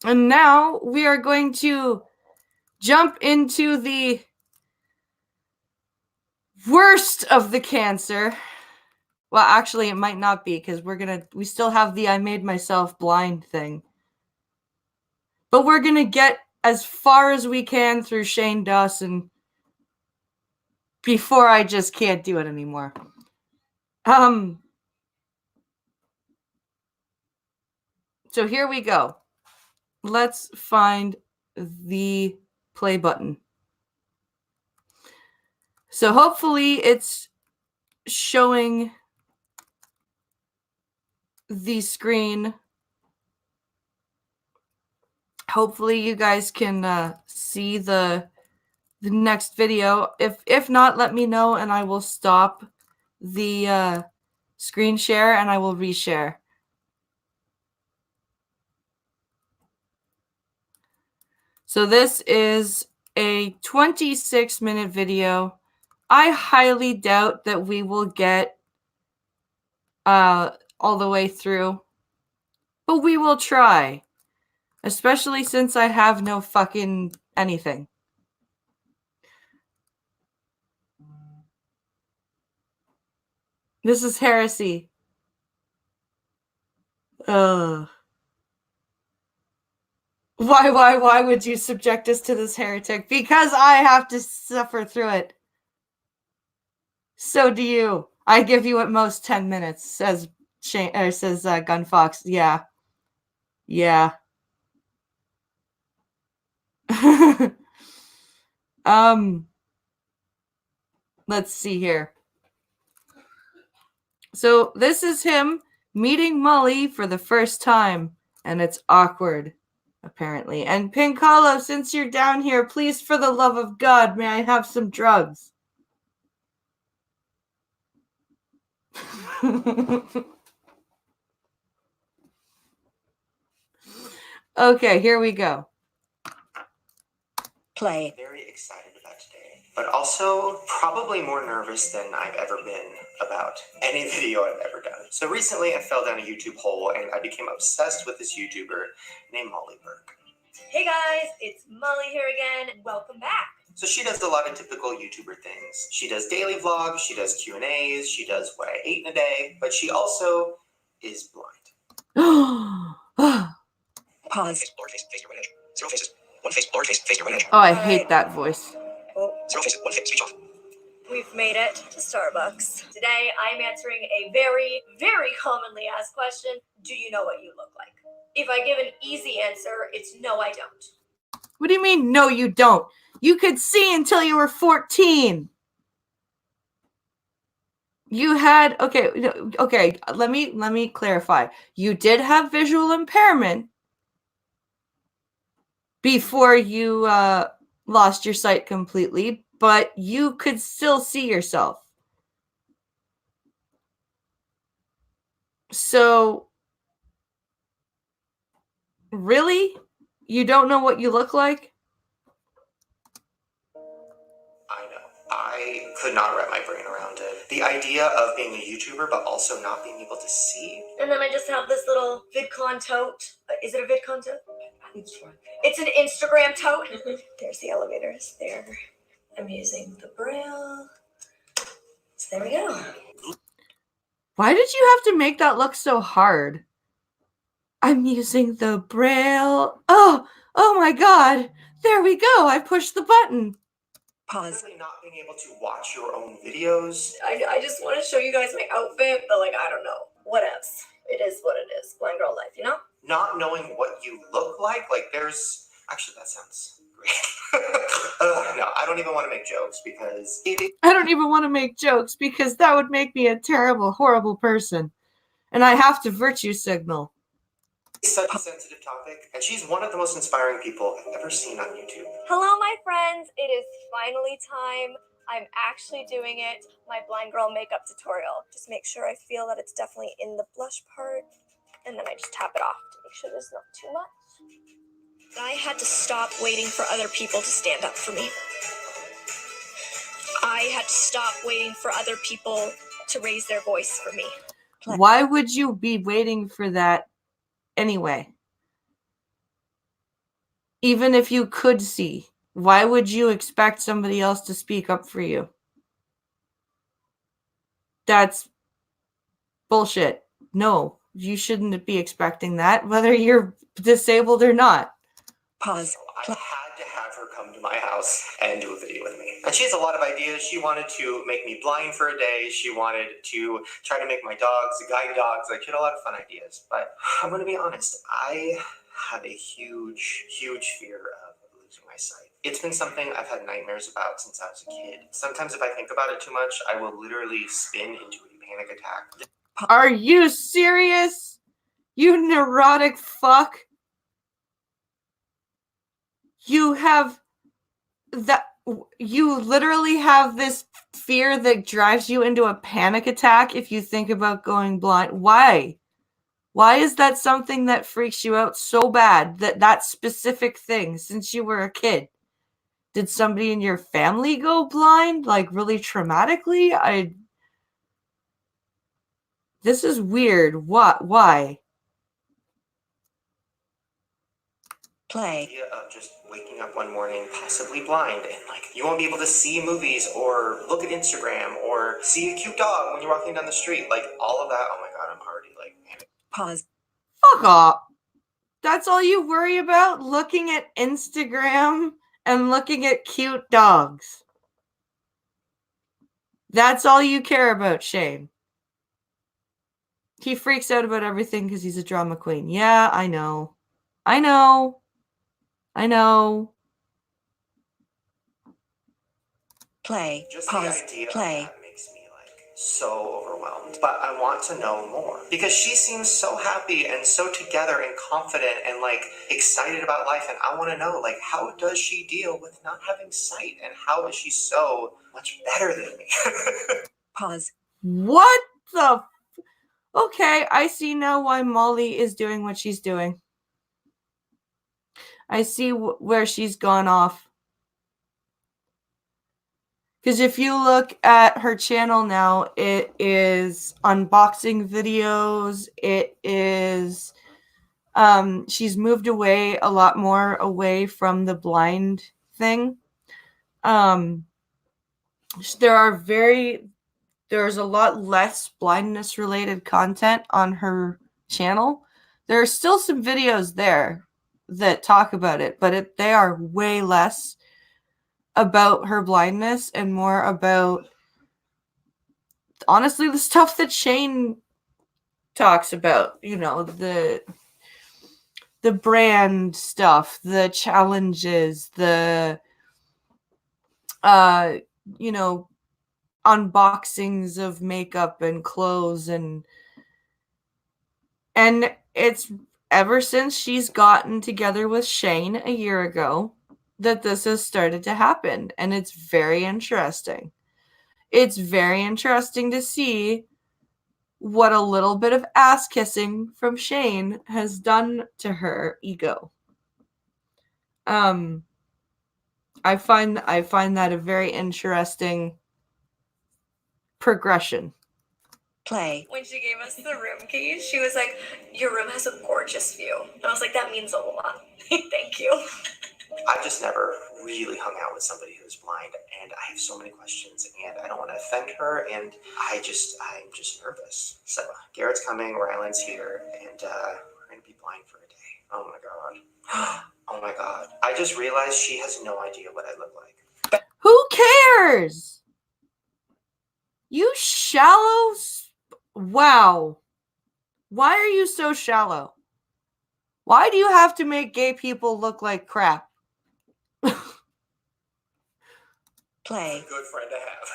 And now we are going to jump into the worst of the cancer. Well, actually, it might not be, because we still have the I made myself blind thing. But we're going to get as far as we can through Shane Dawson before I just can't do it anymore. So here we go. Let's find the play button. So hopefully it's showing the screen. Hopefully you guys can see the next video. If not, let me know and I will stop the screen share and I will reshare. So this is a 26-minute video. I highly doubt that we will get all the way through, but we will try, especially since I have no fucking anything. This is heresy. Ugh. Why would you subject us to this heretic? Because I have to suffer through it. So do you. I give you at most 10 minutes, says Gunfox. Yeah. Yeah. Let's see here. So this is him meeting Molly for the first time, and it's awkward, apparently. And Pinkalo, since you're down here, please, for the love of God, may I have some drugs? Okay, here we go. Play. Very excited about today, but also probably more nervous than I've ever been about any video I've ever done. So recently I fell down a YouTube hole and I became obsessed with this YouTuber named Molly Burke. Hey guys, it's Molly here again. Welcome back. So she does a lot of typical YouTuber things. She does daily vlogs, she does Q&As, she does what I ate in a day, but she also is blind. Pause. Face, lower face, face your right edge. 0 faces. 1 face, lower face, face your right edge. Oh, I hate that voice. Oh, 0 faces, 1 face, speech off. we've made it to Starbucks. Today I'm answering a very, very commonly asked question. Do you know what you look like? If I give an easy answer, it's no, I don't. What do you mean, no, you don't? You could see until you were 14. You had, okay, let me clarify. You did have visual impairment before you lost your sight completely, but you could still see yourself. So, really? You don't know what you look like? I know. I could not wrap my brain around it. The idea of being a YouTuber, but also not being able to see. And then I just have this little VidCon tote. Is it a VidCon tote? It's an Instagram tote. There's the elevators there. I'm using the Braille. So there we go. Why did you have to make that look so hard? I'm using the Braille. Oh my God. There we go. I pushed the button. Pause. Not being able to watch your own videos. I just want to show you guys my outfit, but like, I don't know. What else? It is what it is. Blind girl life, you know? Not knowing what you look like there's... Actually, that sounds great. No, I don't even want to make jokes because I don't even want to make jokes because that would make me a terrible, horrible person. And I have to virtue signal. It's such a sensitive topic, and she's one of the most inspiring people I've ever seen on YouTube. Hello, my friends. It is finally time. I'm actually doing it. My blind girl makeup tutorial. Just make sure I feel that it's definitely in the blush part. And then I just tap it off to make sure there's not too much. I had to stop waiting for other people to stand up for me. I had to stop waiting for other people to raise their voice for me. Why would you be waiting for that anyway? Even if you could see, why would you expect somebody else to speak up for you? That's bullshit. No, you shouldn't be expecting that, whether you're disabled or not. Pause. I had to have her come to my house and do a video with me. And she has a lot of ideas. She wanted to make me blind for a day. She wanted to try to make my dogs guide dogs. Like, she had a lot of fun ideas. But I'm going to be honest. I have a huge, huge fear of losing my sight. It's been something I've had nightmares about since I was a kid. Sometimes if I think about it too much, I will literally spin into a panic attack. Are you serious? You neurotic fuck? You have that. You literally have this fear that drives you into a panic attack if you think about going blind. Why? Why is that something that freaks you out so bad, that specific thing, since you were a kid? Did somebody in your family go blind, like really traumatically? This is weird. What? Why? Play. The idea of just waking up one morning possibly blind and like you won't be able to see movies or look at Instagram or see a cute dog when you're walking down the street. Like all of that. Oh my god, I'm already like panic. Pause. Fuck off. That's all you worry about? Looking at Instagram and looking at cute dogs. That's all you care about, Shane. He freaks out about everything because he's a drama queen. Yeah, I know. I know. I know. Play. Just pause. The idea play. Of that makes me like so overwhelmed. But I want to know more because she seems so happy and so together and confident and like excited about life. And I want to know like how does she deal with not having sight and how is she so much better than me? Pause. What the? Okay, I see now why Molly is doing what she's doing. I see where she's gone off. Because if you look at her channel now, it is unboxing videos. It is, she's moved away a lot more away from the blind thing. There's a lot less blindness related content on her channel. There are still some videos there that talk about it, but they are way less about her blindness and more about, honestly, the stuff that Shane talks about, you know, the brand stuff, the challenges, the you know, unboxings of makeup and clothes, and it's ever since she's gotten together with Shane a year ago that this has started to happen, and it's very interesting. It's very interesting to see what a little bit of ass kissing from Shane has done to her ego. I find that a very interesting progression. Play. When she gave us the room keys, she was like, "Your room has a gorgeous view." And I was like, "That means a lot. Thank you." I've just never really hung out with somebody who's blind, and I have so many questions, and I don't want to offend her, and I'm just nervous. So Garrett's coming, Ryland's here, and we're gonna be blind for a day. Oh my god. Oh my god. I just realized she has no idea what I look like. Who cares? You shallow. Wow. Why are you so shallow? Why do you have to make gay people look like crap? Play. Good friend to have.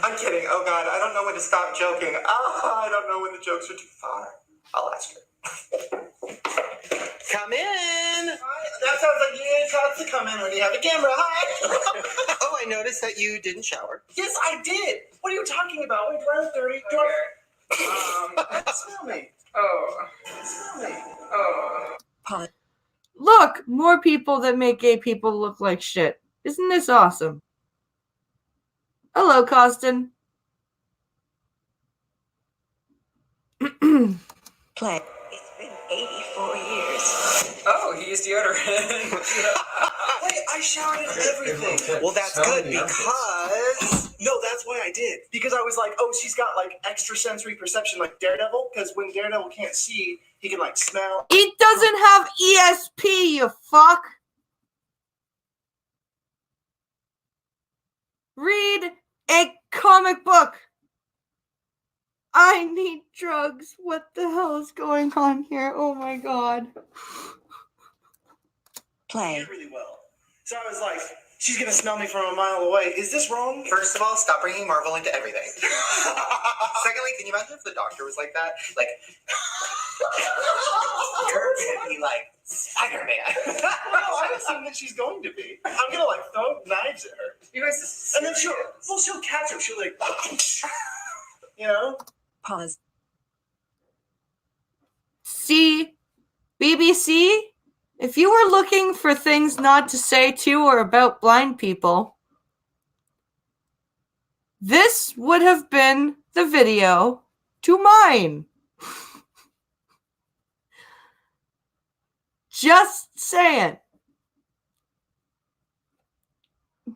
I'm kidding. Oh god, I don't know when to stop joking. I don't know when the jokes are too far. I'll ask her. Come in. Hi. That sounds like you ain't got to come in when you have a camera. Hi. Oh, I noticed that you didn't shower. Yes, I did. What are you talking about? Wait, do I look dirty? Do I... smell me. Oh. Smell me. Oh. Look, more people that make gay people look like shit. Isn't this awesome? Hello, Costin. Play. It's been 84 years. Oh, he used deodorant. Wait, I showered and everything. Well, that's good because... No, that's why I did. Because I was like, oh, she's got like extra sensory perception like Daredevil. Because when Daredevil can't see, he can like smell. He doesn't have ESP, you fuck. Read a comic book. I need drugs. What the hell is going on here? Oh my god. Play. Really well. So I was like, she's gonna smell me from a mile away. Is this wrong? First of all, stop bringing Marvel into everything. Secondly, can you imagine if the doctor was like that? Like, you're gonna be like Spider-Man. Well, I assume that she's going to be. I'm gonna like throw knives at her. You guys, and then she'll catch her. She'll like, you know. Pause. See, BBC, if you were looking for things not to say to or about blind people, this would have been the video to mine. Just saying.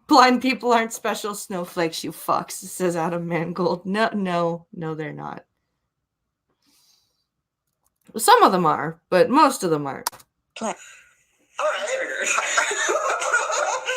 Blind people aren't special snowflakes, you fucks, says Adam Mangold. No, they're not. Some of them are, but most of them aren't. All right.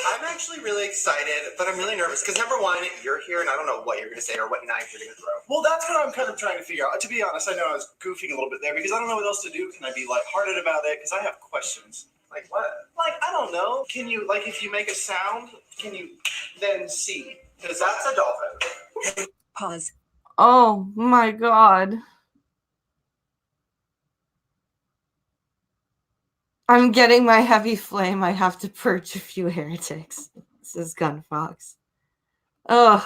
I'm actually really excited, but I'm really nervous because number one, you're here and I don't know what you're going to say or what knife you're going to throw. Well, that's what I'm kind of trying to figure out. To be honest, I know I was goofing a little bit there because I don't know what else to do. Can I be lighthearted about it? Because I have questions. Like what? Like, I don't know. Can you, like, if you make a sound, can you then see? Because that's a dolphin. Pause. Oh my god. I'm getting my heavy flame. I have to purge a few heretics. This is Gunfox. Ugh.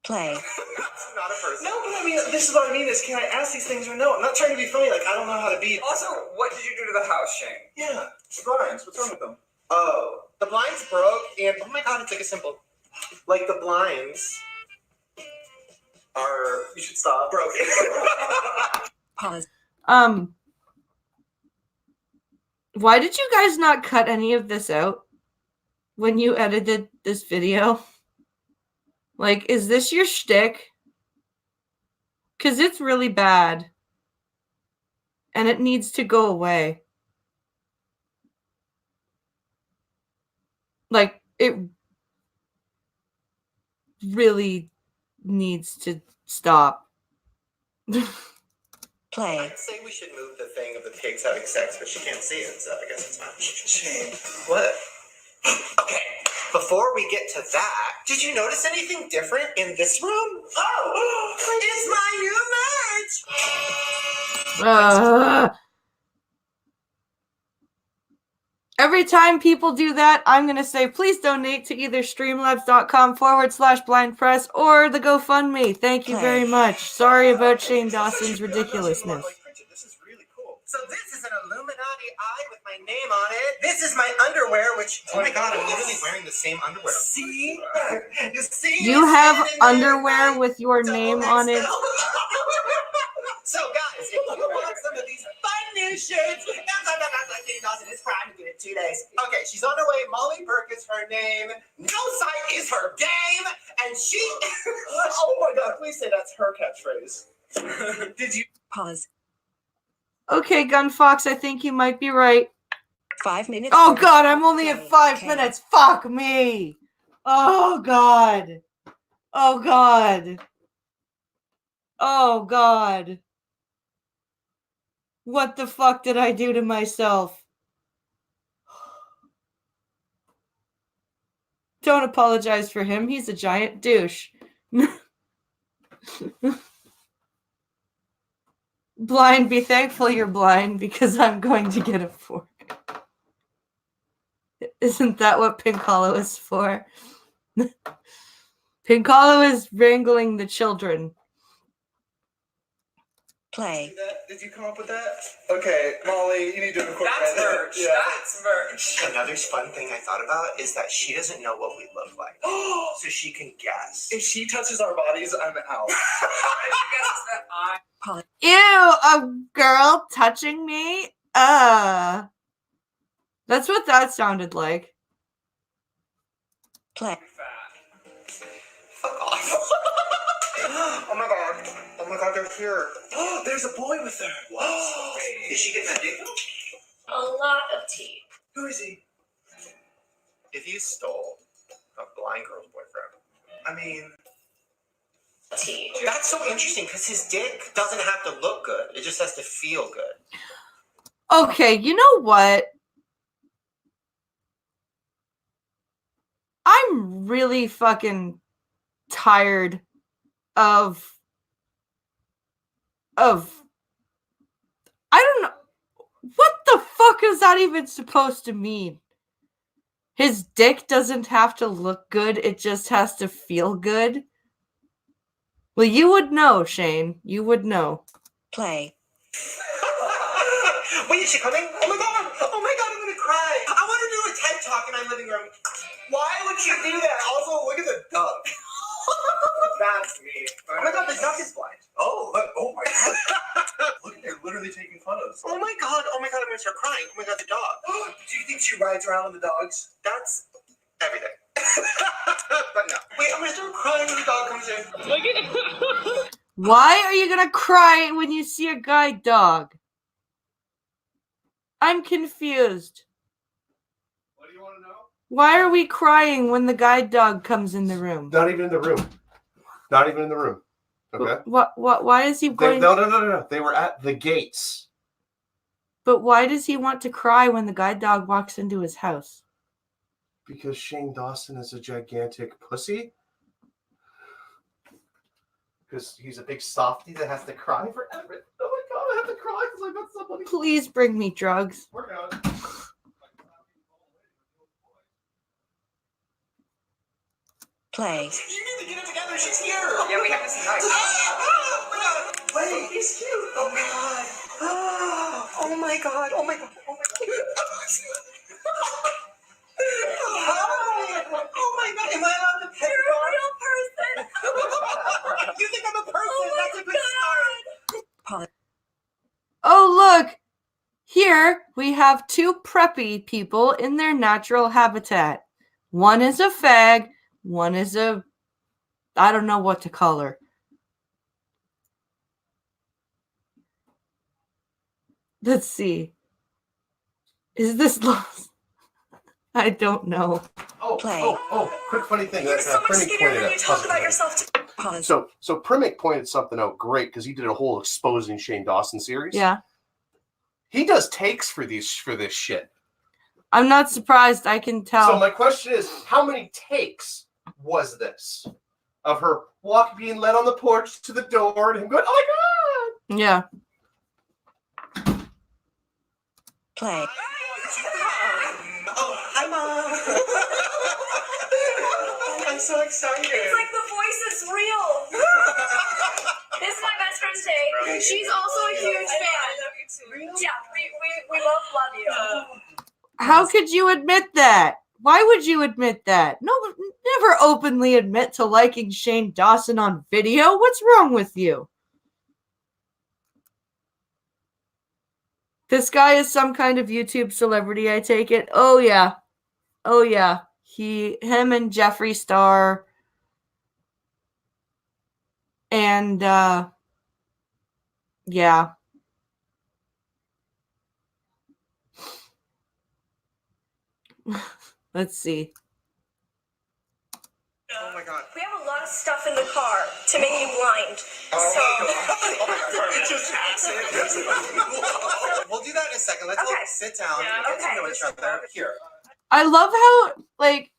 Play. That's not a person. No, but I mean, this is what I mean is, can I ask these things or no? I'm not trying to be funny. Like, I don't know how to be. Also, what did you do to the house, Shane? Yeah, the blinds. What's wrong with them? Oh, the blinds broke and oh my god, it's like a simple. Like the blinds are. You should stop. Broken. Pause. Why did you guys not cut any of this out when you edited this video? Like, is this your shtick? Because it's really bad. And it needs to go away. Like, it really needs to stop. Play. I'd say we should move the thing of the pigs having sex, but she can't see it, so I guess it's fine. Shame. What? Okay, before we get to that, did you notice anything different in this room? Oh, it's my new merch! Every time people do that, I'm going to say, please donate to either streamlabs.com/blindpress or the GoFundMe. Thank you very much. Sorry about Shane Dawson's ridiculousness. This is really cool. So this is an Illuminati eye with my name on it. This is my underwear, which, oh my god, I'm literally wearing the same underwear. See? You see? You have underwear with your name on it. So guys, if you want some of these fun new shirts, it's prime to get it 2 days. Okay, she's on her way. Molly Burke is her name. No Sight is her game, and she. Oh my god! Please say that's her catchphrase. Did you Pause. Okay, Gunfox, I think you might be right. 5 minutes. Oh god, I'm only at 5 minutes. Fuck me. Oh god. Oh god. Oh god. What the fuck did I do to myself? Don't apologize for him. He's a giant douche. Blind, be thankful you're blind because I'm going to get a fork. Isn't that what Pink Hollow is for? Pink Hollow is wrangling the children. Play. Did you come up with that? Okay, Molly, you need to record That's that. merch. Yeah. That's merch. Another fun thing I thought about is that she doesn't know what we look like, so she can guess. If she touches our bodies, I'm out. Ew, a girl touching me? That's what that sounded like. Play. Fuck off. Oh my god. Oh my god, they're here. There's a boy with her. What? Did she get that dick? A lot of tea. Who is he? If you stole a blind girl's boyfriend, I mean, Tea. that's so interesting because his dick doesn't have to look good. It just has to feel good. Okay, you know what? I'm really fucking tired of I don't know. What the fuck is that even supposed to mean? His dick doesn't have to look good. It just has to feel good. Well, you would know, Shane. You would know. Play. Wait, is she coming? Oh my god! Oh my god, I'm gonna cry! I want to do a TED talk in my living room. Why would you do that? Also, look at the duck. That's me. Oh my god, the duck is blind. Oh my god. Look, they're literally taking photos. Oh my god, I'm gonna start crying. Oh my god, the dog. Do you think she rides around with the dogs? That's everything. But no. Wait, I'm gonna start crying when the dog comes in. Why are you gonna cry when you see a guide dog? I'm confused. What do you want to know? Why are we crying when the guide dog comes in the room? Not even in the room. Not even in the room. Okay. Why is he going? No. They were at the gates. But why does he want to cry when the guide dog walks into his house? Because Shane Dawson is a gigantic pussy. Because he's a big softie that has to cry for everything. Oh my god, I have to cry because I met somebody. Please bring me drugs. Working on it. Play. You need to get it together. She's here. Yeah, we have to see. Oh my god. Wait, he's cute. Oh my god. Oh my god. Oh my god. Oh my god. Oh my god. Am I allowed to pet You're a real person. You think I'm a person? That's a good start. Oh, look! Here we have two preppy people in their natural habitat. One is a fag, one is a... I don't know what to call her. Let's see. Is this lost? I don't know. Quick funny thing. You're so much skinnier than you talk about yourself. So Primick pointed something out great because he did a whole exposing Shane Dawson series. Yeah. He does takes for this shit. I'm not surprised. I can tell. So my question is, how many takes was this of her being led on the porch to the door and him going, "Oh my god!" Yeah. Play. Oh, hi, Mom. I'm so excited. It's like the voice is real. This is my best friend today. She's also a huge fan. I love you too. Yeah, we both love you. How could you admit that? Why would you admit that? No, never openly admit to liking Shane Dawson on video. What's wrong with you? This guy is some kind of YouTube celebrity, I take it. Oh yeah. Oh yeah. Him and Jeffree Star. And yeah. Let's see. Oh my god. We have a lot of stuff in the car to make you blind. Oh my god. It's just acid. We'll do that in a second. Let's all sit down and get to know each other. Here. I love how like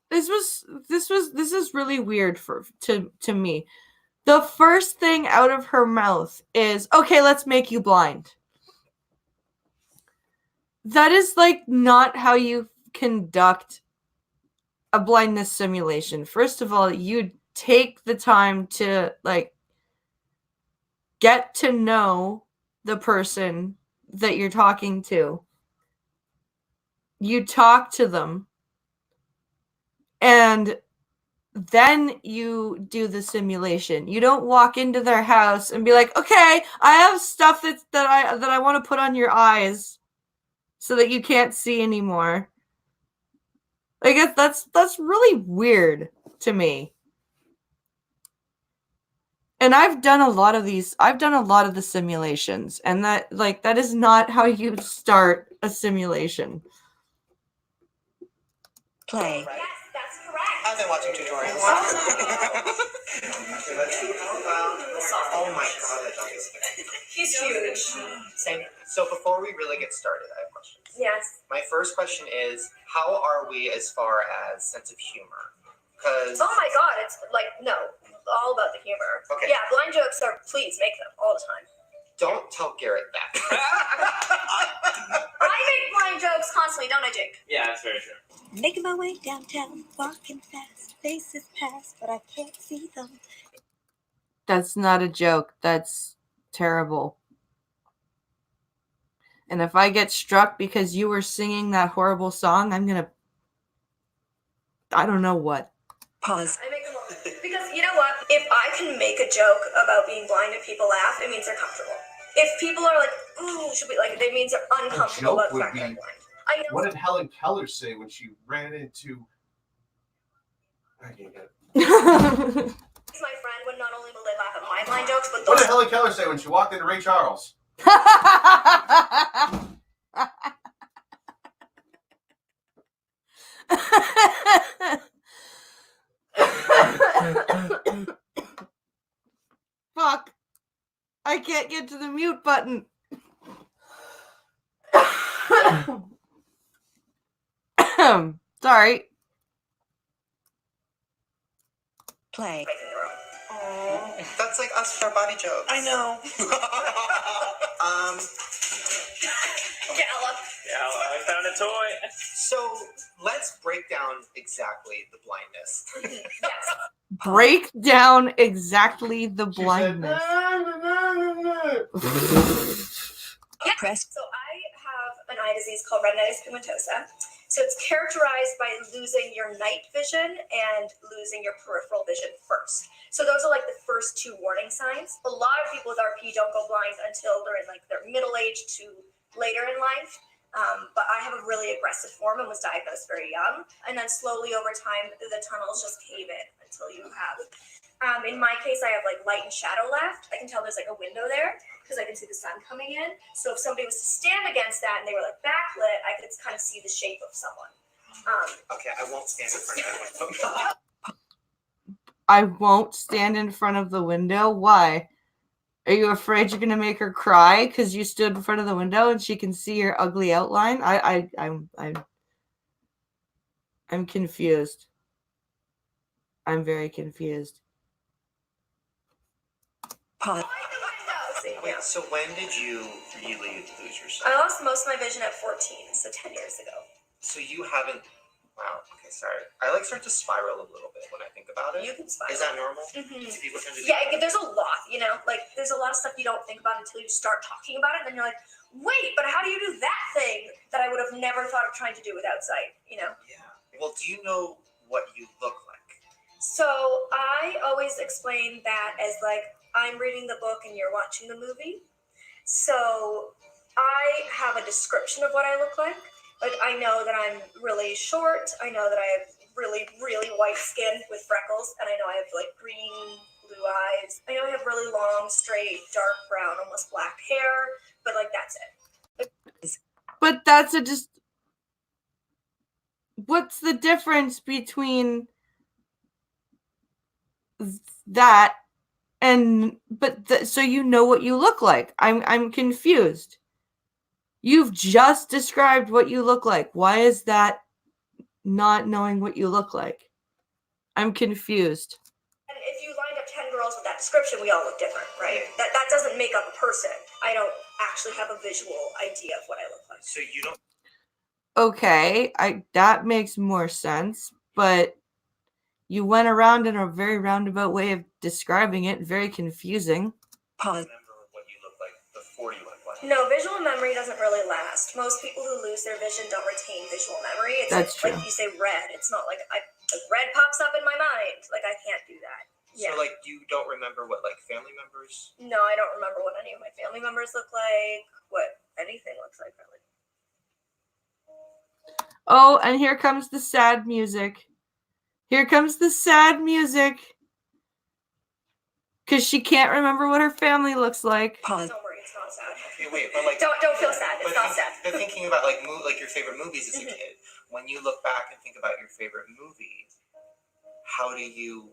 this is really weird to me. The first thing out of her mouth is, "Okay, let's make you blind." That is like not how you conduct a blindness simulation. First of all, you take the time to like get to know the person that you're talking to. You talk to them, and then you do the simulation. You don't walk into their house and be like, "Okay, I have stuff that I want to put on your eyes so that you can't see anymore." I guess that's really weird to me. And I've done a lot of these. I've done a lot of the simulations, and that is not how you start a simulation. Play. Yes, that's correct. I've been watching tutorials. Oh my god, that dog is cute. He's huge. Same. So before we really get started, I have questions. Yes. My first question is, how are we as far as sense of humor? Because Oh my god, it's like, no, all about the humor. Okay. Yeah, blind jokes are, please make them all the time. don't tell Garrett that. I make blind jokes constantly, don't I, Jake? Yeah, that's very true. Making my way downtown, walking fast, faces pass, but I can't see them. That's not a joke. That's terrible. And if I get struck because you were singing that horrible song, I'm gonna, I don't know what. Pause. I make them all. Because you know what? If I can make a joke about being blind and people laugh, it means they're comfortable. If people are like, ooh, should we like, it means they're uncomfortable about the fact that they're blind. I know. What did Helen Keller say when she ran into? I can't get it. He's my friend when not only will they laugh at my blind jokes, but What did Helen Keller say when she walked into Ray Charles? Fuck. I can't get to the mute button. Sorry. Play. That's like us with our body jokes. I know. Gallop. Yeah, I found a toy. So let's break down exactly the blindness. Yes. Break down exactly the blindness. Press. So I have an eye disease called retinitis pigmentosa. So it's characterized by losing your night vision and losing your peripheral vision first. So those are like the first two warning signs. A lot of people with RP don't go blind until they're in like their middle age to later in life. But I have a really aggressive form and was diagnosed very young. And then slowly over time, the tunnels just cave in until you have. In my case, I have like light and shadow left. I can tell there's like a window there because I can see the sun coming in. So if somebody was to stand against that and they were like backlit, I could kind of see the shape of someone. Okay, I won't stand in front of that. I won't stand in front of the window. Why? Are you afraid you're gonna make her cry because you stood in front of the window and she can see your ugly outline? I'm confused. I'm very confused. Pause. Wait, so when did you really lose your sight? I lost most of my vision at 14, so 10 years ago. So you haven't. Wow. Okay, sorry. I like start to spiral a little bit when I think about it. You can spiral. Is that normal? Mm-hmm. Do people tend to do Yeah, that? there's a lot, you know, like there's a lot of stuff you don't think about until you start talking about it, and then you're like, wait, but how do you do that thing that I would have never thought of trying to do without sight, you know? Yeah. Well, do you know what you look like? So I always explain that as like, I'm reading the book and you're watching the movie. So I have a description of what I look like. Like, I know that I'm really short. I know that I have really, really white skin with freckles. And I know I have, like, green, blue eyes. I know I have really long, straight, dark brown, almost black hair. But, like, that's it. But that's just... What's the difference between that and... So you know what you look like. I'm confused. You've just described what you look like. Why is that not knowing what you look like? I'm confused. And if you lined up 10 girls with that description, we all look different, right? That doesn't make up a person. I don't actually have a visual idea of what I look like. So you don't. Okay, that makes more sense, but you went around in a very roundabout way of describing it, very confusing. Pause. Remember what you look like before you went blind. No, visual memory doesn't really last. Most people who lose their vision don't retain visual memory. It's That's like true. you say red. It's not like red pops up in my mind. Like, I can't do that. Yeah. So, like, you don't remember what, like, family members? No, I don't remember what any of my family members look like, what anything looks like, really. Oh, and here comes the sad music. Here comes the sad music. Because she can't remember what her family looks like. Pause. Don't worry, it's not sad. Okay, wait, but, like... Don't feel sad. It's not sad. But thinking about, like, your favorite movies as a kid, when you look back and think about your favorite movie, how do you...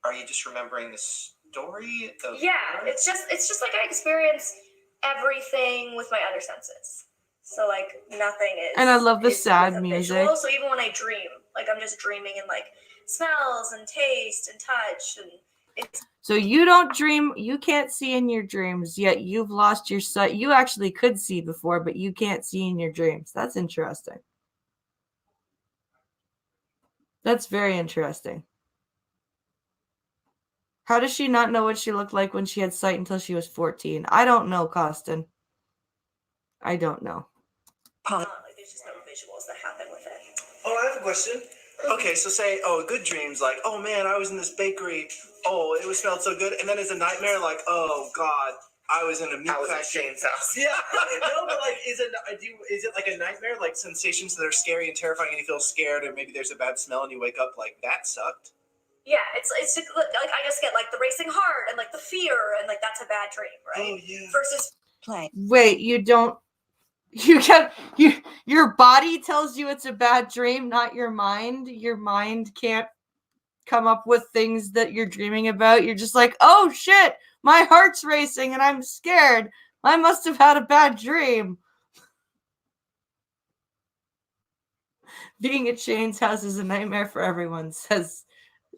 Are you just remembering the story? Yeah, it's just like I experience everything with my other senses. So, like, nothing is... And I love the is sad with a music. visual. So even when I dream, like, I'm just dreaming in, like, smells and taste and touch, and it's... So you don't dream, you can't see in your dreams, yet you've lost your sight. You actually could see before, but you can't see in your dreams. That's interesting. That's very interesting. How does she not know what she looked like when she had sight until she was 14? I don't know, Costin. I don't know. Like there's just no visuals that happen with it. Oh, I have a question. Okay, so say, good dreams, like, oh man, I was in this bakery. Oh, it smelled so good. And then it's a nightmare, like, oh God, I was in a meat factory. Shane's house. Yeah, no, but like, is it like a nightmare, like sensations that are scary and terrifying, and you feel scared, or maybe there's a bad smell, and you wake up like that sucked? Yeah, it's like I just get like the racing heart and like the fear and like that's a bad dream, right? Oh yeah. Versus Wait, you don't. Your body tells you it's a bad dream, not your mind. Your mind can't come up with things that you're dreaming about. You're just like, oh shit, my heart's racing and I'm scared. I must have had a bad dream. Being at Shane's house is a nightmare for everyone, says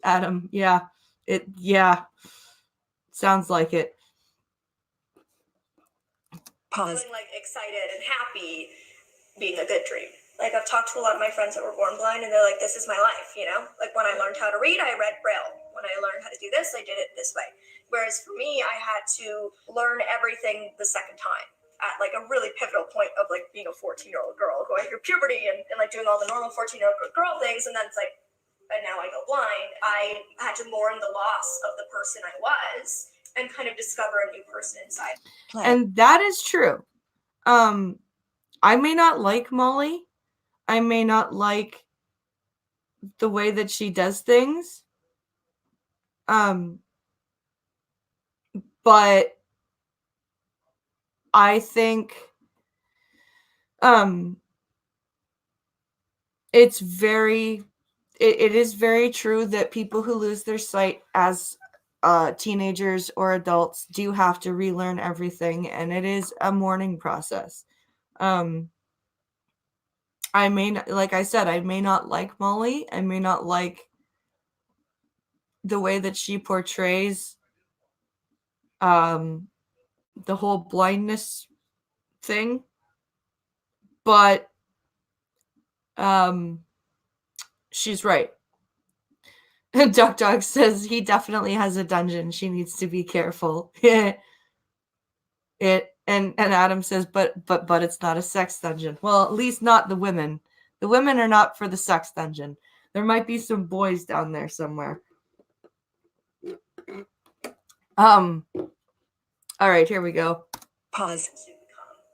Adam. Yeah. Sounds like it. feeling like excited and happy being a good dream. Like I've talked to a lot of my friends that were born blind and they're like, this is my life, you know? Like when I learned how to read, I read Braille. When I learned how to do this, I did it this way. Whereas for me, I had to learn everything the second time at like a really pivotal point of like being a 14-year-old girl going through puberty and like doing all the normal 14-year-old girl things. And then it's like, and now I go blind. I had to mourn the loss of the person I was and kind of discover a new person inside. And that is true. I may not like Molly. I may not like the way that she does things. But I think it is very true that people who lose their sight as teenagers or adults do have to relearn everything, and it is a mourning process. I may not, like I said, I may not like Molly. I may not like the way that she portrays the whole blindness thing, but she's right. Duck Dog says he definitely has a dungeon. She needs to be careful. And Adam says, but it's not a sex dungeon. Well, at least not the women. The women are not for the sex dungeon. There might be some boys down there somewhere. All right, here we go. Pause.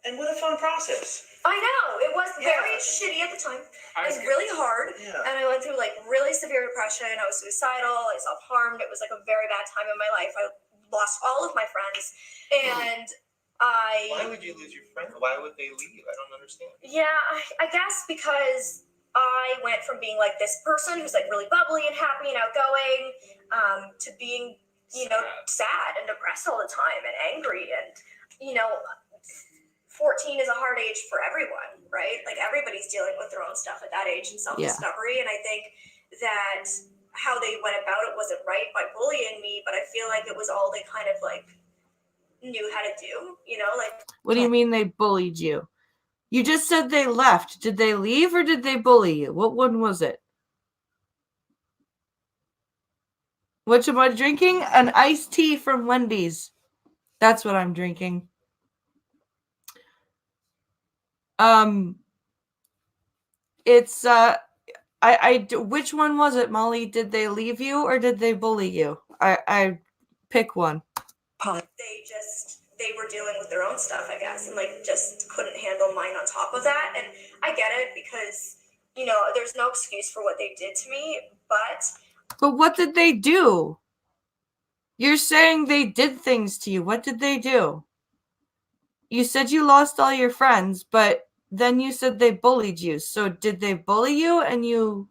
And what a fun process. I know. It was very shitty at the time. It was really hard. Yeah. And I went through like really severe depression. I was suicidal. I self-harmed. It was like a very bad time in my life. I lost all of my friends. And Why would you lose your friend? Why would they leave? I don't understand. Yeah, I guess because I went from being like this person who's like really bubbly and happy and outgoing to being, you know, sad and depressed all the time and angry. And, you know, 14 is a hard age for everyone, right? Like everybody's dealing with their own stuff at that age and self-discovery. And I think that how they went about it wasn't right by bullying me, but I feel like it was all they kind of like knew how to do, you know, like. What do you mean they bullied you? You just said they left. Did they leave or did they bully you? What one was it? What am I drinking? An iced tea from Wendy's. That's what I'm drinking. It's which one was it, Molly? Did they leave you or did they bully you? I pick one. They were dealing with their own stuff, I guess, and like just couldn't handle mine on top of that. And I get it because, you know, there's no excuse for what they did to me, But what did they do? You're saying they did things to you. What did they do? You said you lost all your friends, but then you said they bullied you. So did they bully you and you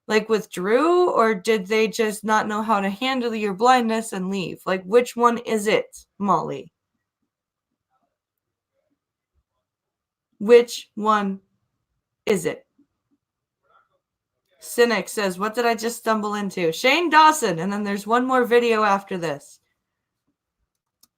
like withdrew, or did they just not know how to handle your blindness and leave? Like, which one is it, Molly? Which one is it? Cynic says, what did I just stumble into? Shane Dawson. And then there's one more video after this.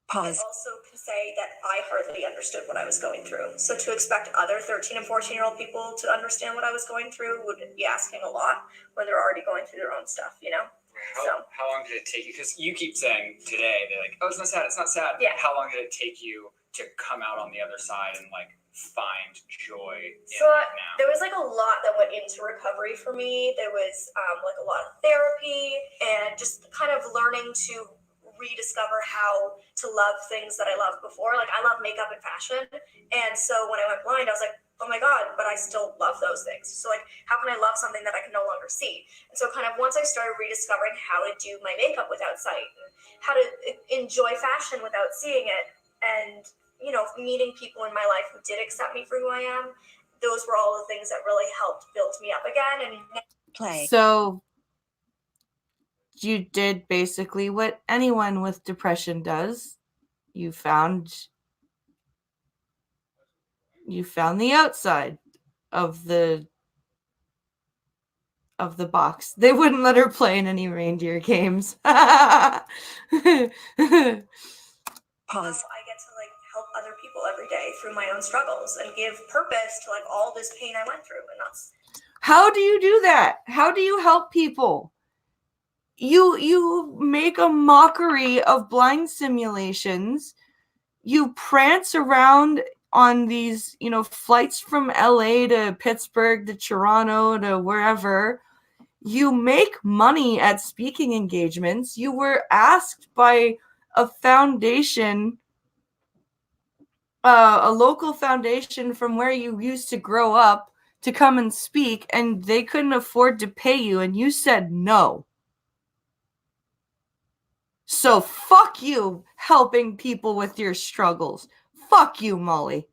Pause. I also can say that I hardly understood what I was going through. So to expect other 13 and 14-year-old people to understand what I was going through would be asking a lot when they're already going through their own stuff, you know? How long did it take you? Because you keep saying today, they're like, oh, it's not sad, it's not sad. Yeah. How long did it take you to come out on the other side and like find joy in So right now? there was like a lot that went into recovery for me. There was like a lot of therapy and just kind of learning to rediscover how to love things that I loved before. Like I love makeup and fashion. And so when I went blind, I was like, oh my God, but I still love those things. So like, how can I love something that I can no longer see? And so kind of once I started rediscovering how to do my makeup without sight, and how to enjoy fashion without seeing it, and you know, meeting people in my life who did accept me for who I am, those were all the things that really helped build me up again. And So you did basically what anyone with depression does. You found the outside of the box. They wouldn't let her play in any reindeer games. Pause. I get to like help other people every day through my own struggles and give purpose to like all this pain I went through. And that's How do you do that? How do you help people? You make a mockery of blind simulations. You prance around on these, flights from LA to Pittsburgh to Toronto to wherever. You make money at speaking engagements. You were asked by a foundation, a local foundation from where you used to grow up, to come and speak, and they couldn't afford to pay you, and you said no. So fuck you helping people with your struggles. Fuck you, Molly.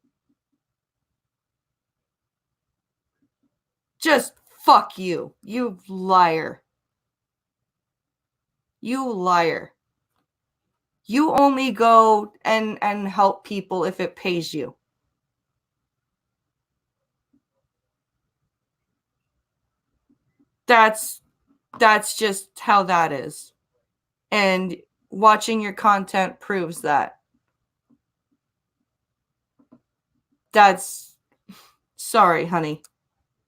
Just fuck you. You liar. You liar. You only go and help people if it pays you. That's just how that is. And watching your content proves that. Sorry, honey.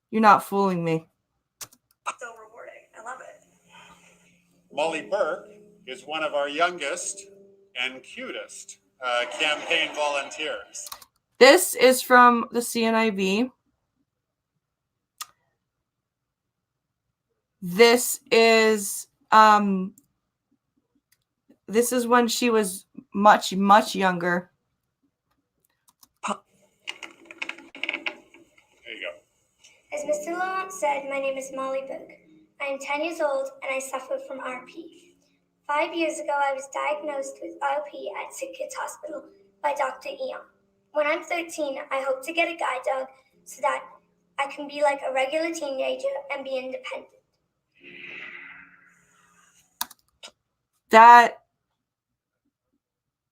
You're not fooling me. so rewarding. I love it. Molly Burke is one of our youngest and cutest campaign volunteers. This is from the CNIB. This is when she was much, much younger. There you go. As Mr. Laurent said, my name is Molly Burke. I am 10 years old and I suffer from RP. 5 years ago, I was diagnosed with RP at Sick Kids Hospital by Dr. Eon. When I'm 13, I hope to get a guide dog so that I can be like a regular teenager and be independent. That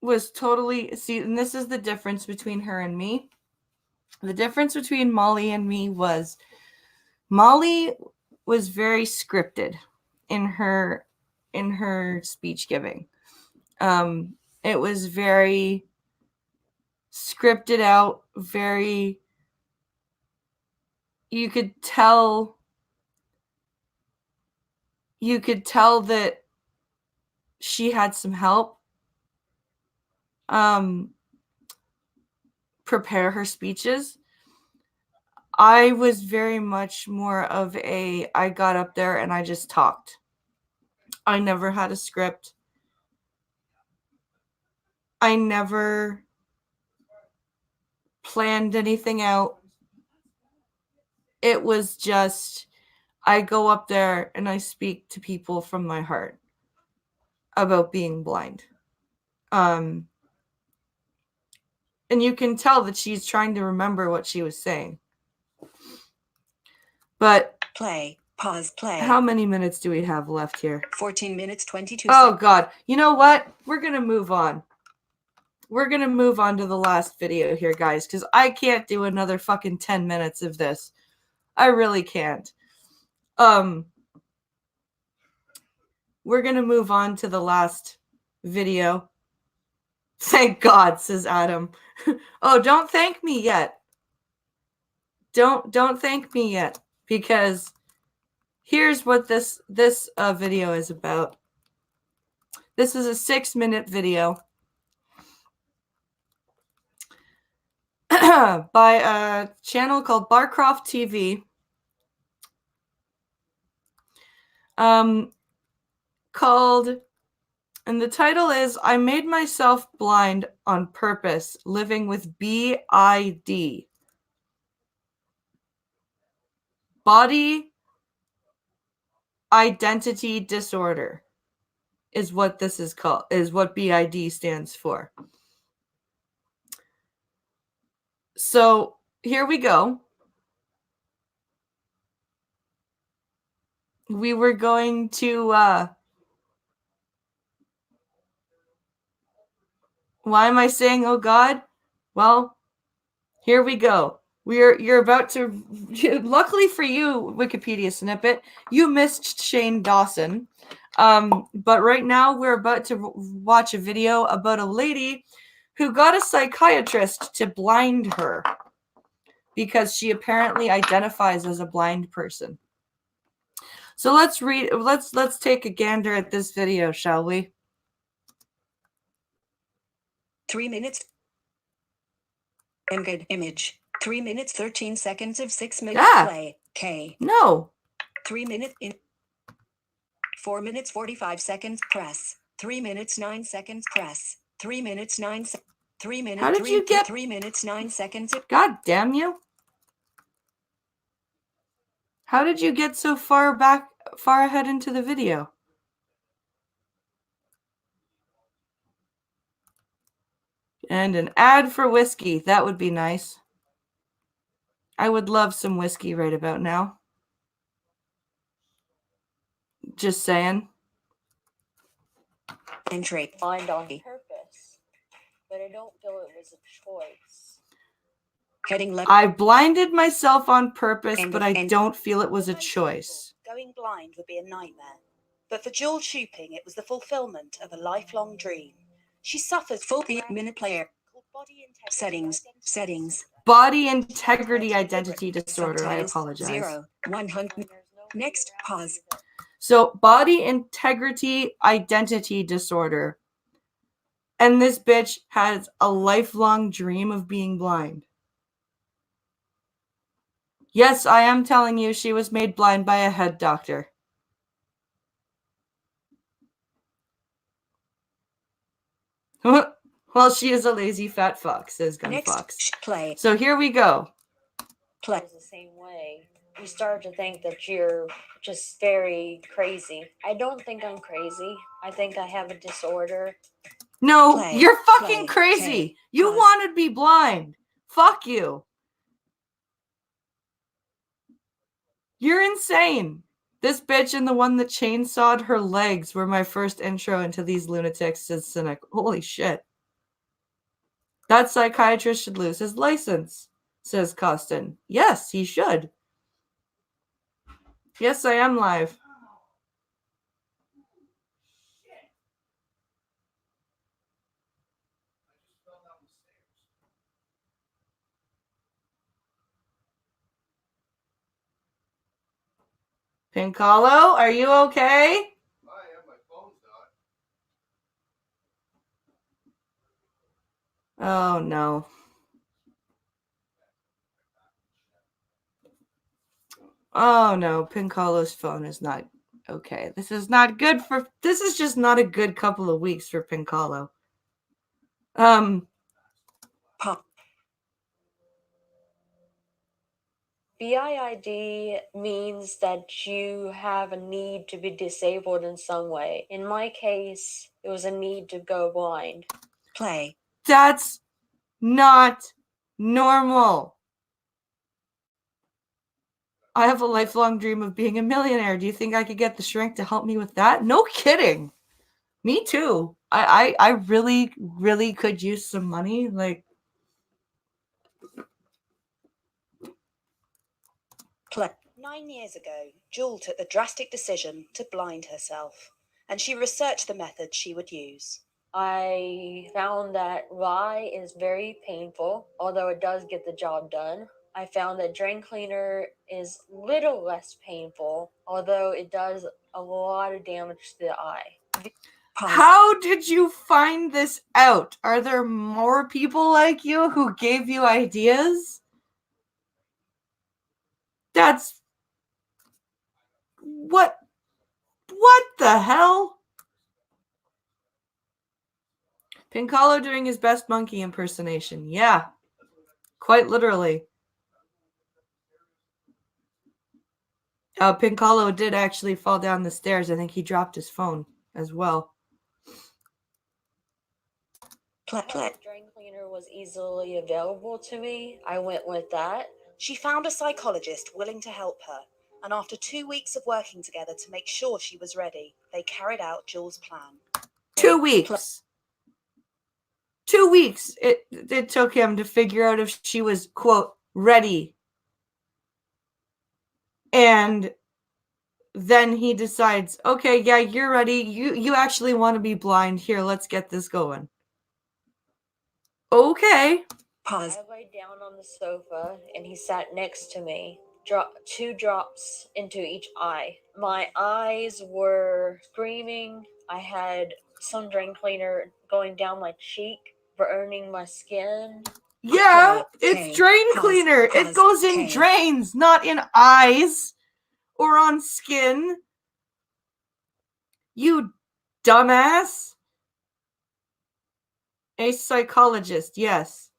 was totally... See, and this is the difference between her and me. The difference between Molly and me was Molly was very scripted in her speech giving. It was very scripted out, very... You could tell that she had some help prepare her speeches. I was very much more of I got up there and I just talked. I never had a script. I never planned anything out. It was just, I go up there and I speak to people from my heart about being blind. And you can tell that she's trying to remember what she was saying. But Pause, play. How many minutes do we have left here? 14 minutes, 22 Oh, seconds. God. You know what? We're going to move on. We're going to move on to the last video here, guys, because I can't do another fucking 10 minutes of this. I really can't. We're going to move on to the last video. Thank God, says Adam. Oh, don't thank me yet. Don't thank me yet, because here's what this video is about. This is a 6-minute video. by a channel called Barcroft TV. Called, and the title is "I Made Myself Blind on Purpose, Living with BID." Body Identity Disorder is what this is called, is what BID stands for. So here we go. We were going to why am I saying oh God? Well, here we go. You're about to, luckily for you, Wikipedia snippet, you missed Shane Dawson. But right now we're about to watch a video about a lady who got a psychiatrist to blind her because she apparently identifies as a blind person. So let's take a gander at this video, shall we? 3 minutes. Embed image. 3 minutes 13 seconds of 6 minutes play. K. No. 3 minutes in. 4 minutes 45 seconds press. 3 minutes 9 seconds press. 3 minutes 9 3 minutes. How did you get 3 minutes 9 seconds? God damn you. How did you get so far ahead into the video? And an ad for whiskey. That would be nice. I would love some whiskey right about now. Just saying. Entry. Blind on purpose, but I don't feel it was a choice. Heading left. I blinded myself on purpose, but I don't feel it was a choice. Going blind would be a nightmare. But for Jewel Chooping, it was the fulfillment of a lifelong dream. She suffers 40-minute player. Settings. Body integrity identity disorder. I apologize. 0. 100. Next. Pause. So, body integrity identity disorder. And this bitch has a lifelong dream of being blind. Yes, I am telling you, she was made blind by a head doctor. Well, she is a lazy fat fuck, says Gunfox. Play. So here we go. Play. The same way. You start to think that you're just very crazy. I don't think I'm crazy. I think I have a disorder. No, you're fucking crazy. You want to be blind. Fuck you. You're insane. This bitch and the one that chainsawed her legs were my first intro into these lunatics, says Cynic. Holy shit. That psychiatrist should lose his license, says Costin. Yes, he should. Yes, I am live. Pincalo, are you okay? Oh no. Oh no, Pincalo's phone is not okay. This is not good for, this is just not a good couple of weeks for Pincalo. Pop. BID means that you have a need to be disabled in some way. In my case, it was a need to go blind. Play. That's not normal. I have a lifelong dream of being a millionaire. Do you think I could get the shrink to help me with that? No kidding. Me too. I really, really could use some money. Like, play. 9 years ago, Jewel took the drastic decision to blind herself, and she researched the method she would use. I found that rye is very painful, although it does get the job done. I found that drain cleaner is little less painful, although it does a lot of damage to the eye. How did you find this out? Are there more people like you who gave you ideas? That's what the hell? Pincalo doing his best monkey impersonation. Yeah, quite literally. Pincalo did actually fall down the stairs. I think he dropped his phone as well. Drain cleaner was easily available to me. I went with that. She found a psychologist willing to help her, and after 2 weeks of working together to make sure she was ready, they carried out Jules' plan. 2 weeks. 2 weeks it took him to figure out if she was, quote, ready. And then he decides, okay, yeah, you're ready. You actually want to be blind. Here, let's get this going. Okay. I laid down on the sofa and he sat next to me. 2 drops into each eye. My eyes were screaming. I had some drain cleaner going down my cheek, burning my skin. Yeah, it's drain cleaner. It goes in drains, not in eyes or on skin. You dumbass. A psychologist, yes.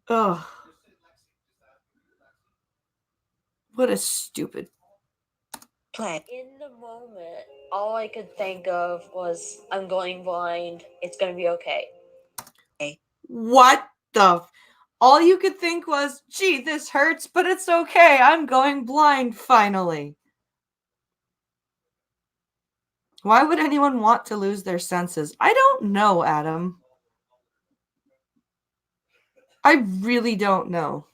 Ugh. What a stupid plan. In the moment, all I could think of was, I'm going blind. It's going to be okay. What the? All you could think was, gee, this hurts, but it's okay. I'm going blind finally. Why would anyone want to lose their senses? I don't know, Adam. I really don't know.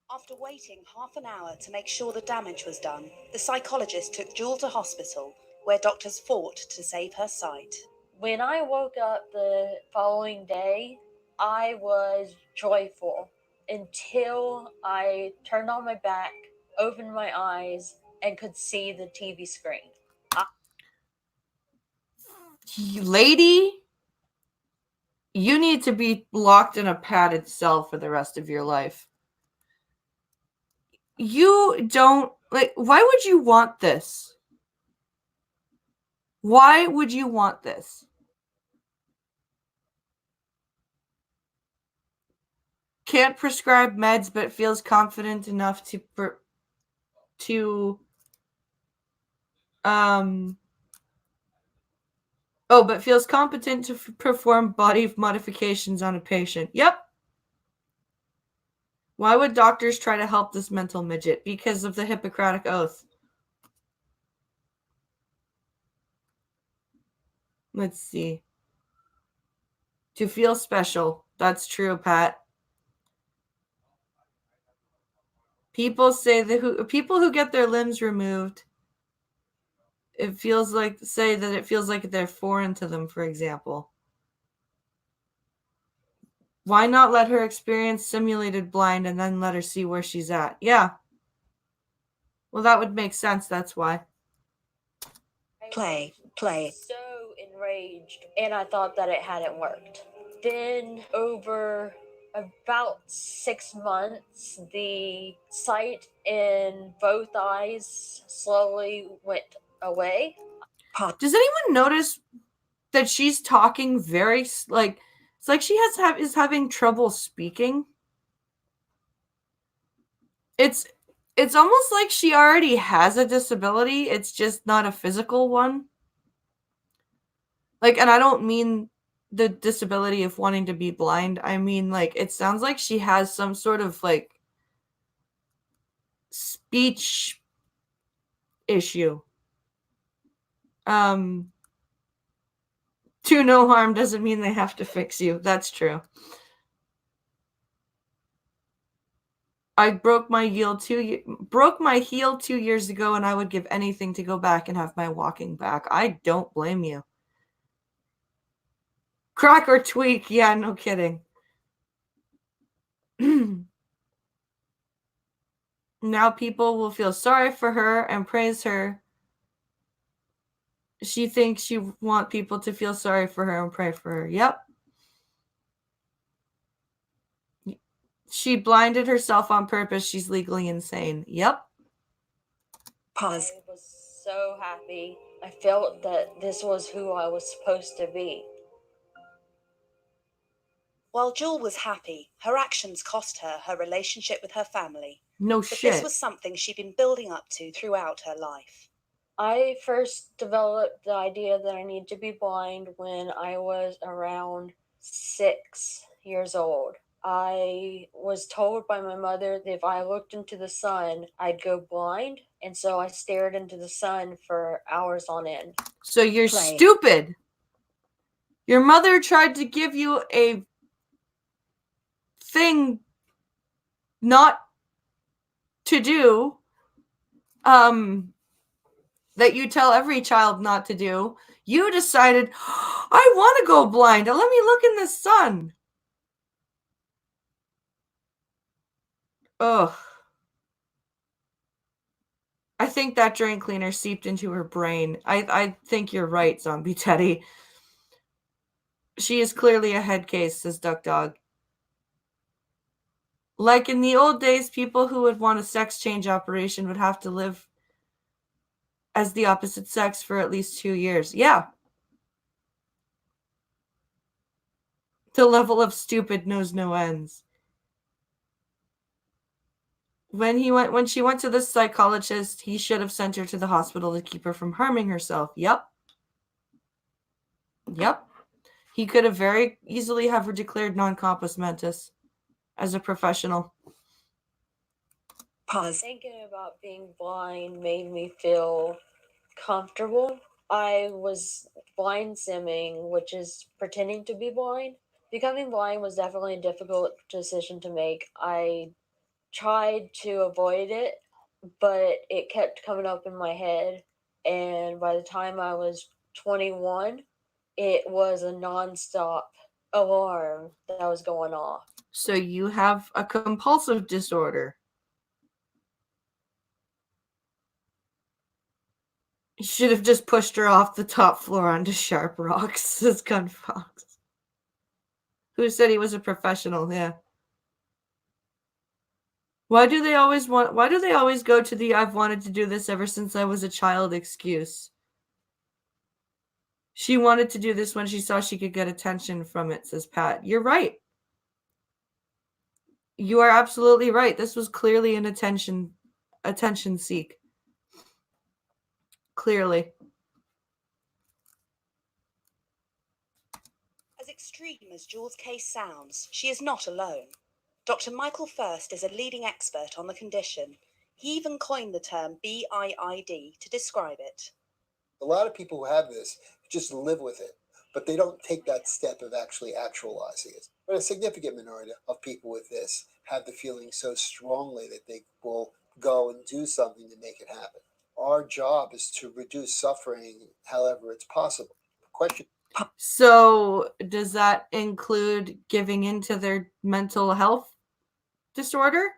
After waiting half an hour to make sure the damage was done, the psychologist took Jules to hospital, where doctors fought to save her sight. When I woke up the following day, I was joyful until I turned on my back, opened my eyes, and could see the TV screen. Lady, you need to be locked in a padded cell for the rest of your life. You don't, like, why would you want this? Why would you want this? Can't prescribe meds, but feels confident enough to but feels competent to perform body modifications on a patient. Yep. Why would doctors try to help this mental midget? Because of the Hippocratic Oath. Let's see. To feel special. That's true, Pat. People say that people who get their limbs removed, it feels like they're foreign to them, for example. Why not let her experience simulated blind and then let her see where she's at? Yeah. Well, that would make sense. That's why. Play. So enraged, and I thought that it hadn't worked. Then, over about 6 months, the sight in both eyes slowly went away. Does anyone notice that she's talking very it's like she is having trouble speaking? It's almost like she already has a disability. It's just not a physical one. Like, and I don't mean the disability of wanting to be blind. I mean, like, it sounds like she has some sort of, like, speech issue. Do no harm doesn't mean they have to fix you. That's true. I broke my heel 2 years ago, and I would give anything to go back and have my walking back. I don't blame you. Crack or tweak? Yeah, no kidding. Now people will feel sorry for her and praise her. She thinks she wants people to feel sorry for her and pray for her. Yep. She blinded herself on purpose. She's legally insane. Yep. Pause. I was so happy. I felt that this was who I was supposed to be. While Jewel was happy, her actions cost her her relationship with her family. No But shit. this was something she'd been building up to throughout her life. I first developed the idea that I need to be blind when I was around 6 years old. I was told by my mother that if I looked into the sun, I'd go blind. And so I stared into the sun for hours on end. So you're stupid. Your mother tried to give you a thing not to do, that you tell every child not to do. You decided, I want to go blind. Now let me look in the sun. Ugh. I think that drain cleaner seeped into her brain. I think you're right, Zombie Teddy. She is clearly a head case, says Duck Dog. Like in the old days, people who would want a sex change operation would have to live as the opposite sex for at least 2 years. Yeah. The level of stupid knows no ends. When she went to the psychologist, he should have sent her to the hospital to keep her from harming herself. Yep. He could have very easily have her declared non-compos mentis as a professional. Pause. Thinking about being blind made me feel comfortable. I was blind simming, which is pretending to be blind. Becoming blind was definitely a difficult decision to make. I tried to avoid it, but it kept coming up in my head. And by the time I was 21, it was a non-stop alarm that was going off. So you have a compulsive disorder. You should have just pushed her off the top floor onto sharp rocks, says Gunfox. Who said he was a professional? Yeah. Why do they always go to the I've wanted to do this ever since I was a child excuse? She wanted to do this when she saw she could get attention from it, says Pat. You're right. You are absolutely right. This was clearly an attention seek. Clearly. As extreme as Jewel's case sounds, she is not alone. Dr. Michael First is a leading expert on the condition. He even coined the term BIID to describe it. A lot of people who have this just live with it, but they don't take that step of actually actualizing it. But a significant minority of people with this have the feeling so strongly that they will go and do something to make it happen. Our job is to reduce suffering however it's possible. Question. So does that include giving into their mental health disorder?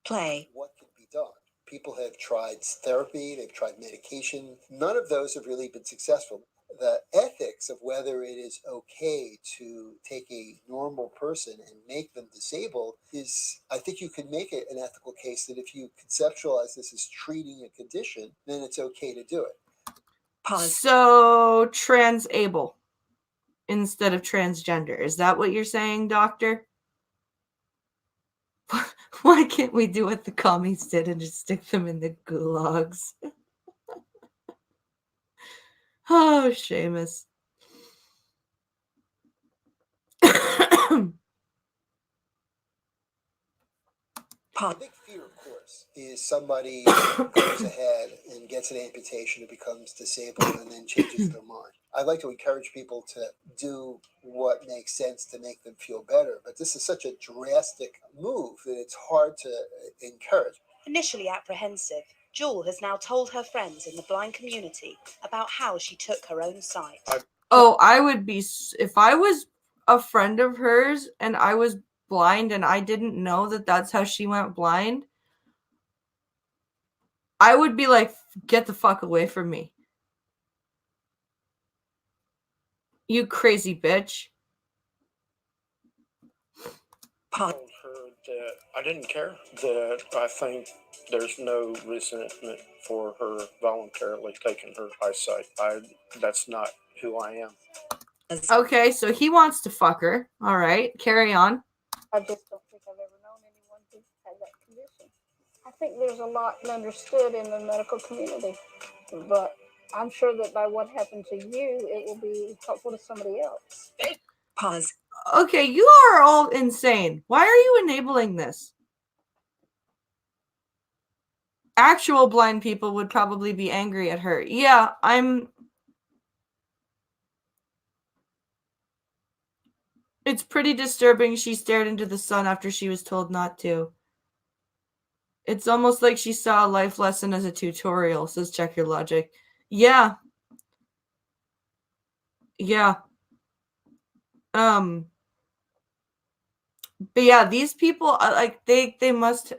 Play. What can be done? People have tried therapy, they've tried medication. None of those have really been successful. The ethics of whether it is okay to take a normal person and make them disabled is, I think you can make it an ethical case that if you conceptualize this as treating a condition, then it's okay to do it. Pause. So transable instead of transgender. Is that what you're saying, doctor? Why can't we do what the commies did and just stick them in the gulags? Oh, Seamus. The big fear, of course, is somebody goes ahead and gets an amputation and becomes disabled and then changes their mind. I like to encourage people to do what makes sense to make them feel better, but this is such a drastic move that it's hard to encourage. Initially apprehensive, Jewel has now told her friends in the blind community about how she took her own sight. Oh, I would be, if I was a friend of hers and I was blind and I didn't know that that's how she went blind, I would be like, get the fuck away from me. You crazy bitch. I told her that I didn't care, that I think there's no resentment for her voluntarily taking her eyesight. That's not who I am. Okay, so he wants to fuck her. All right, carry on. I just don't think I've ever known anyone who had that condition. I think there's a lot understood in the medical community, but I'm sure that by what happened to you, it will be helpful to somebody else. Pause. Okay, you are all insane. Why are you enabling this? Actual blind people would probably be angry at her. Yeah, It's pretty disturbing she stared into the sun after she was told not to. It's almost like she saw a life lesson as a tutorial, says Check Your Logic. Yeah. Yeah. But yeah, these people, like, they must...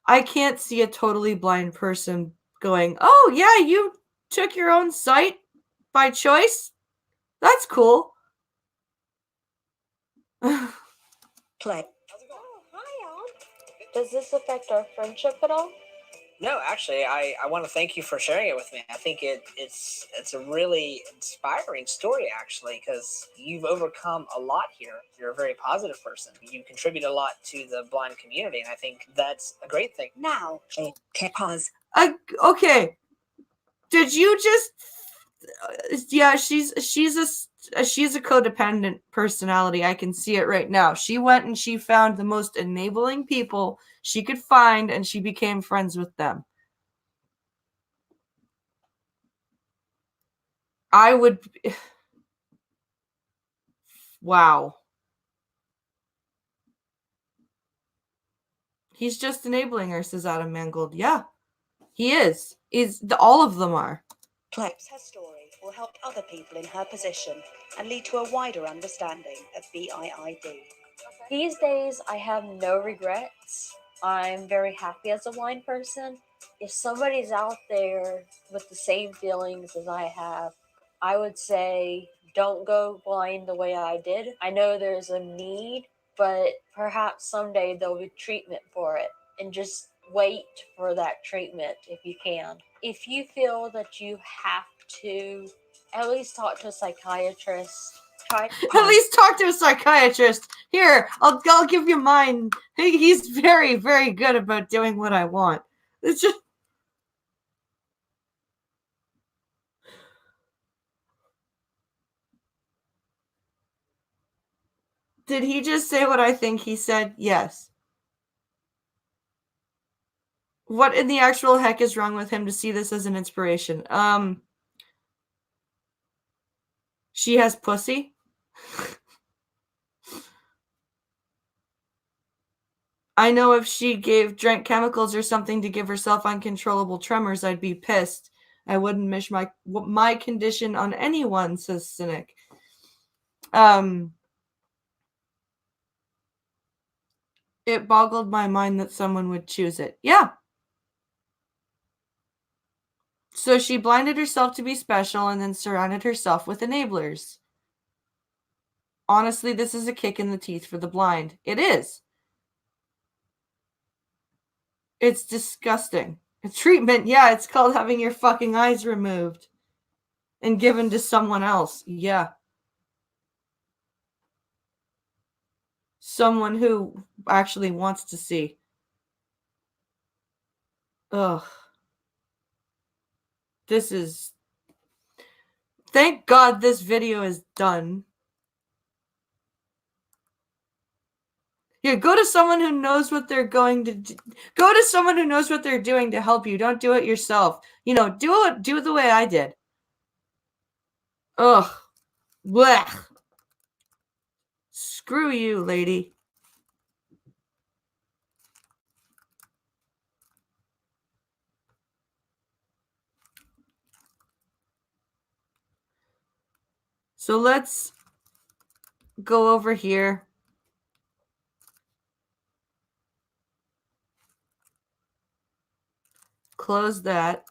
I can't see a totally blind person going, oh, yeah, you took your own sight by choice? That's cool. Play. Does this affect our friendship at all? No, actually, I want to thank you for sharing it with me. I think it's a really inspiring story, actually, because you've overcome a lot here. You're a very positive person. You contribute a lot to the blind community, and I think that's a great thing. Now, okay, pause. Okay. Did you just... yeah, she's a codependent personality. I can see it right now. She went and she found the most enabling people she could find, and she became friends with them. I would... wow. He's just enabling her, says Adam Mangold. Yeah, he is. All of them are. Her story will help other people in her position and lead to a wider understanding of BIID. These days, I have no regrets. I'm very happy as a blind person. If somebody's out there with the same feelings as I have, I would say don't go blind the way I did. I know there's a need, but perhaps someday there'll be treatment for it. And just wait for that treatment if you can. If you feel that you have to, at least talk to a psychiatrist. At least talk to a psychiatrist. Here, I'll give you mine. He's very, very good about doing what I want. It's just... Did he just say what I think he said? Yes. What in the actual heck is wrong with him to see this as an inspiration? She has pussy? I know if she drank chemicals or something to give herself uncontrollable tremors, I'd be pissed. I wouldn't wish my condition on anyone, says Cynic. It boggled my mind that someone would choose it. Yeah. So she blinded herself to be special and then surrounded herself with enablers. Honestly, this is a kick in the teeth for the blind. It is. It's disgusting. A treatment, yeah, it's called having your fucking eyes removed and given to someone else. Yeah. Someone who actually wants to see. Ugh. This is... Thank God this video is done. Yeah, go to someone who knows what they're going to do. Go to someone who knows what they're doing to help you. Don't do it yourself. You know, do it the way I did. Ugh. Blech. Screw you, lady. So let's go over here. close that.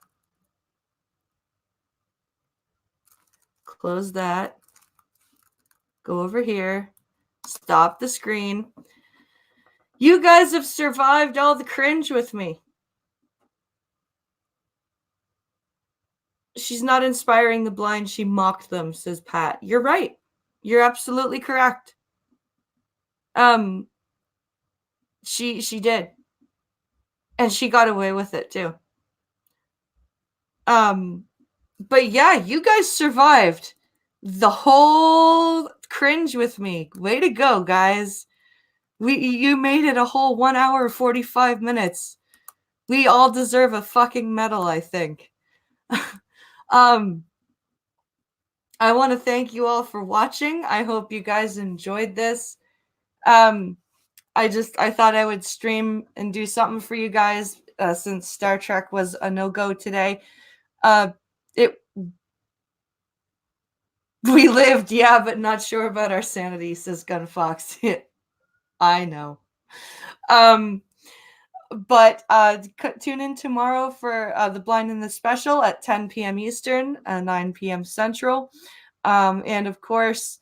Close that. Go over here. Stop the screen. You guys have survived all the cringe with me. She's not inspiring the blind. She mocked them, says Pat. You're right. You're absolutely correct. She did. And she got away with it too. But yeah, you guys survived the whole cringe with me. Way to go, guys. You made it a whole 1 hour 45 minutes. We all deserve a fucking medal, I think. I want to thank you all for watching. I hope you guys enjoyed this. I thought I would stream and do something for you guys since Star Trek was a no-go today. We lived, yeah, but not sure about our sanity, says Gunfox. I know. But tune in tomorrow for The Blind and the Special at 10 p.m. Eastern, 9 p.m. Central. And of course,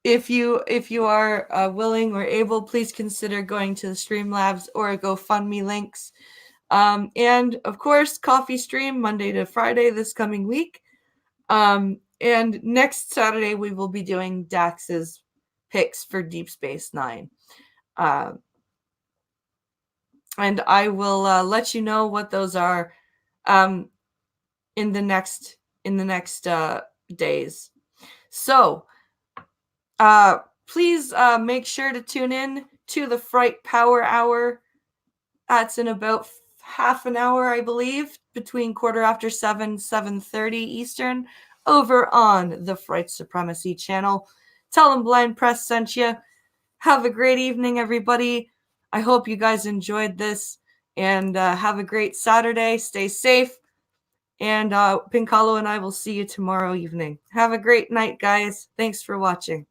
if you are willing or able, please consider going to the Streamlabs or GoFundMe links. And of course, coffee stream Monday to Friday this coming week. And next Saturday, we will be doing Dax's picks for Deep Space Nine. And I will let you know what those are in the next days. So please make sure to tune in to the Fright Power Hour. That's in about half an hour, I believe, between 7:15, 7:30 Eastern, over on the Fright Supremacy channel. Tell them Blind Press sent you. Have a great evening, everybody. I hope you guys enjoyed this, and have a great Saturday. Stay safe, and Pincalo and I will see you tomorrow evening. Have a great night, guys. Thanks for watching.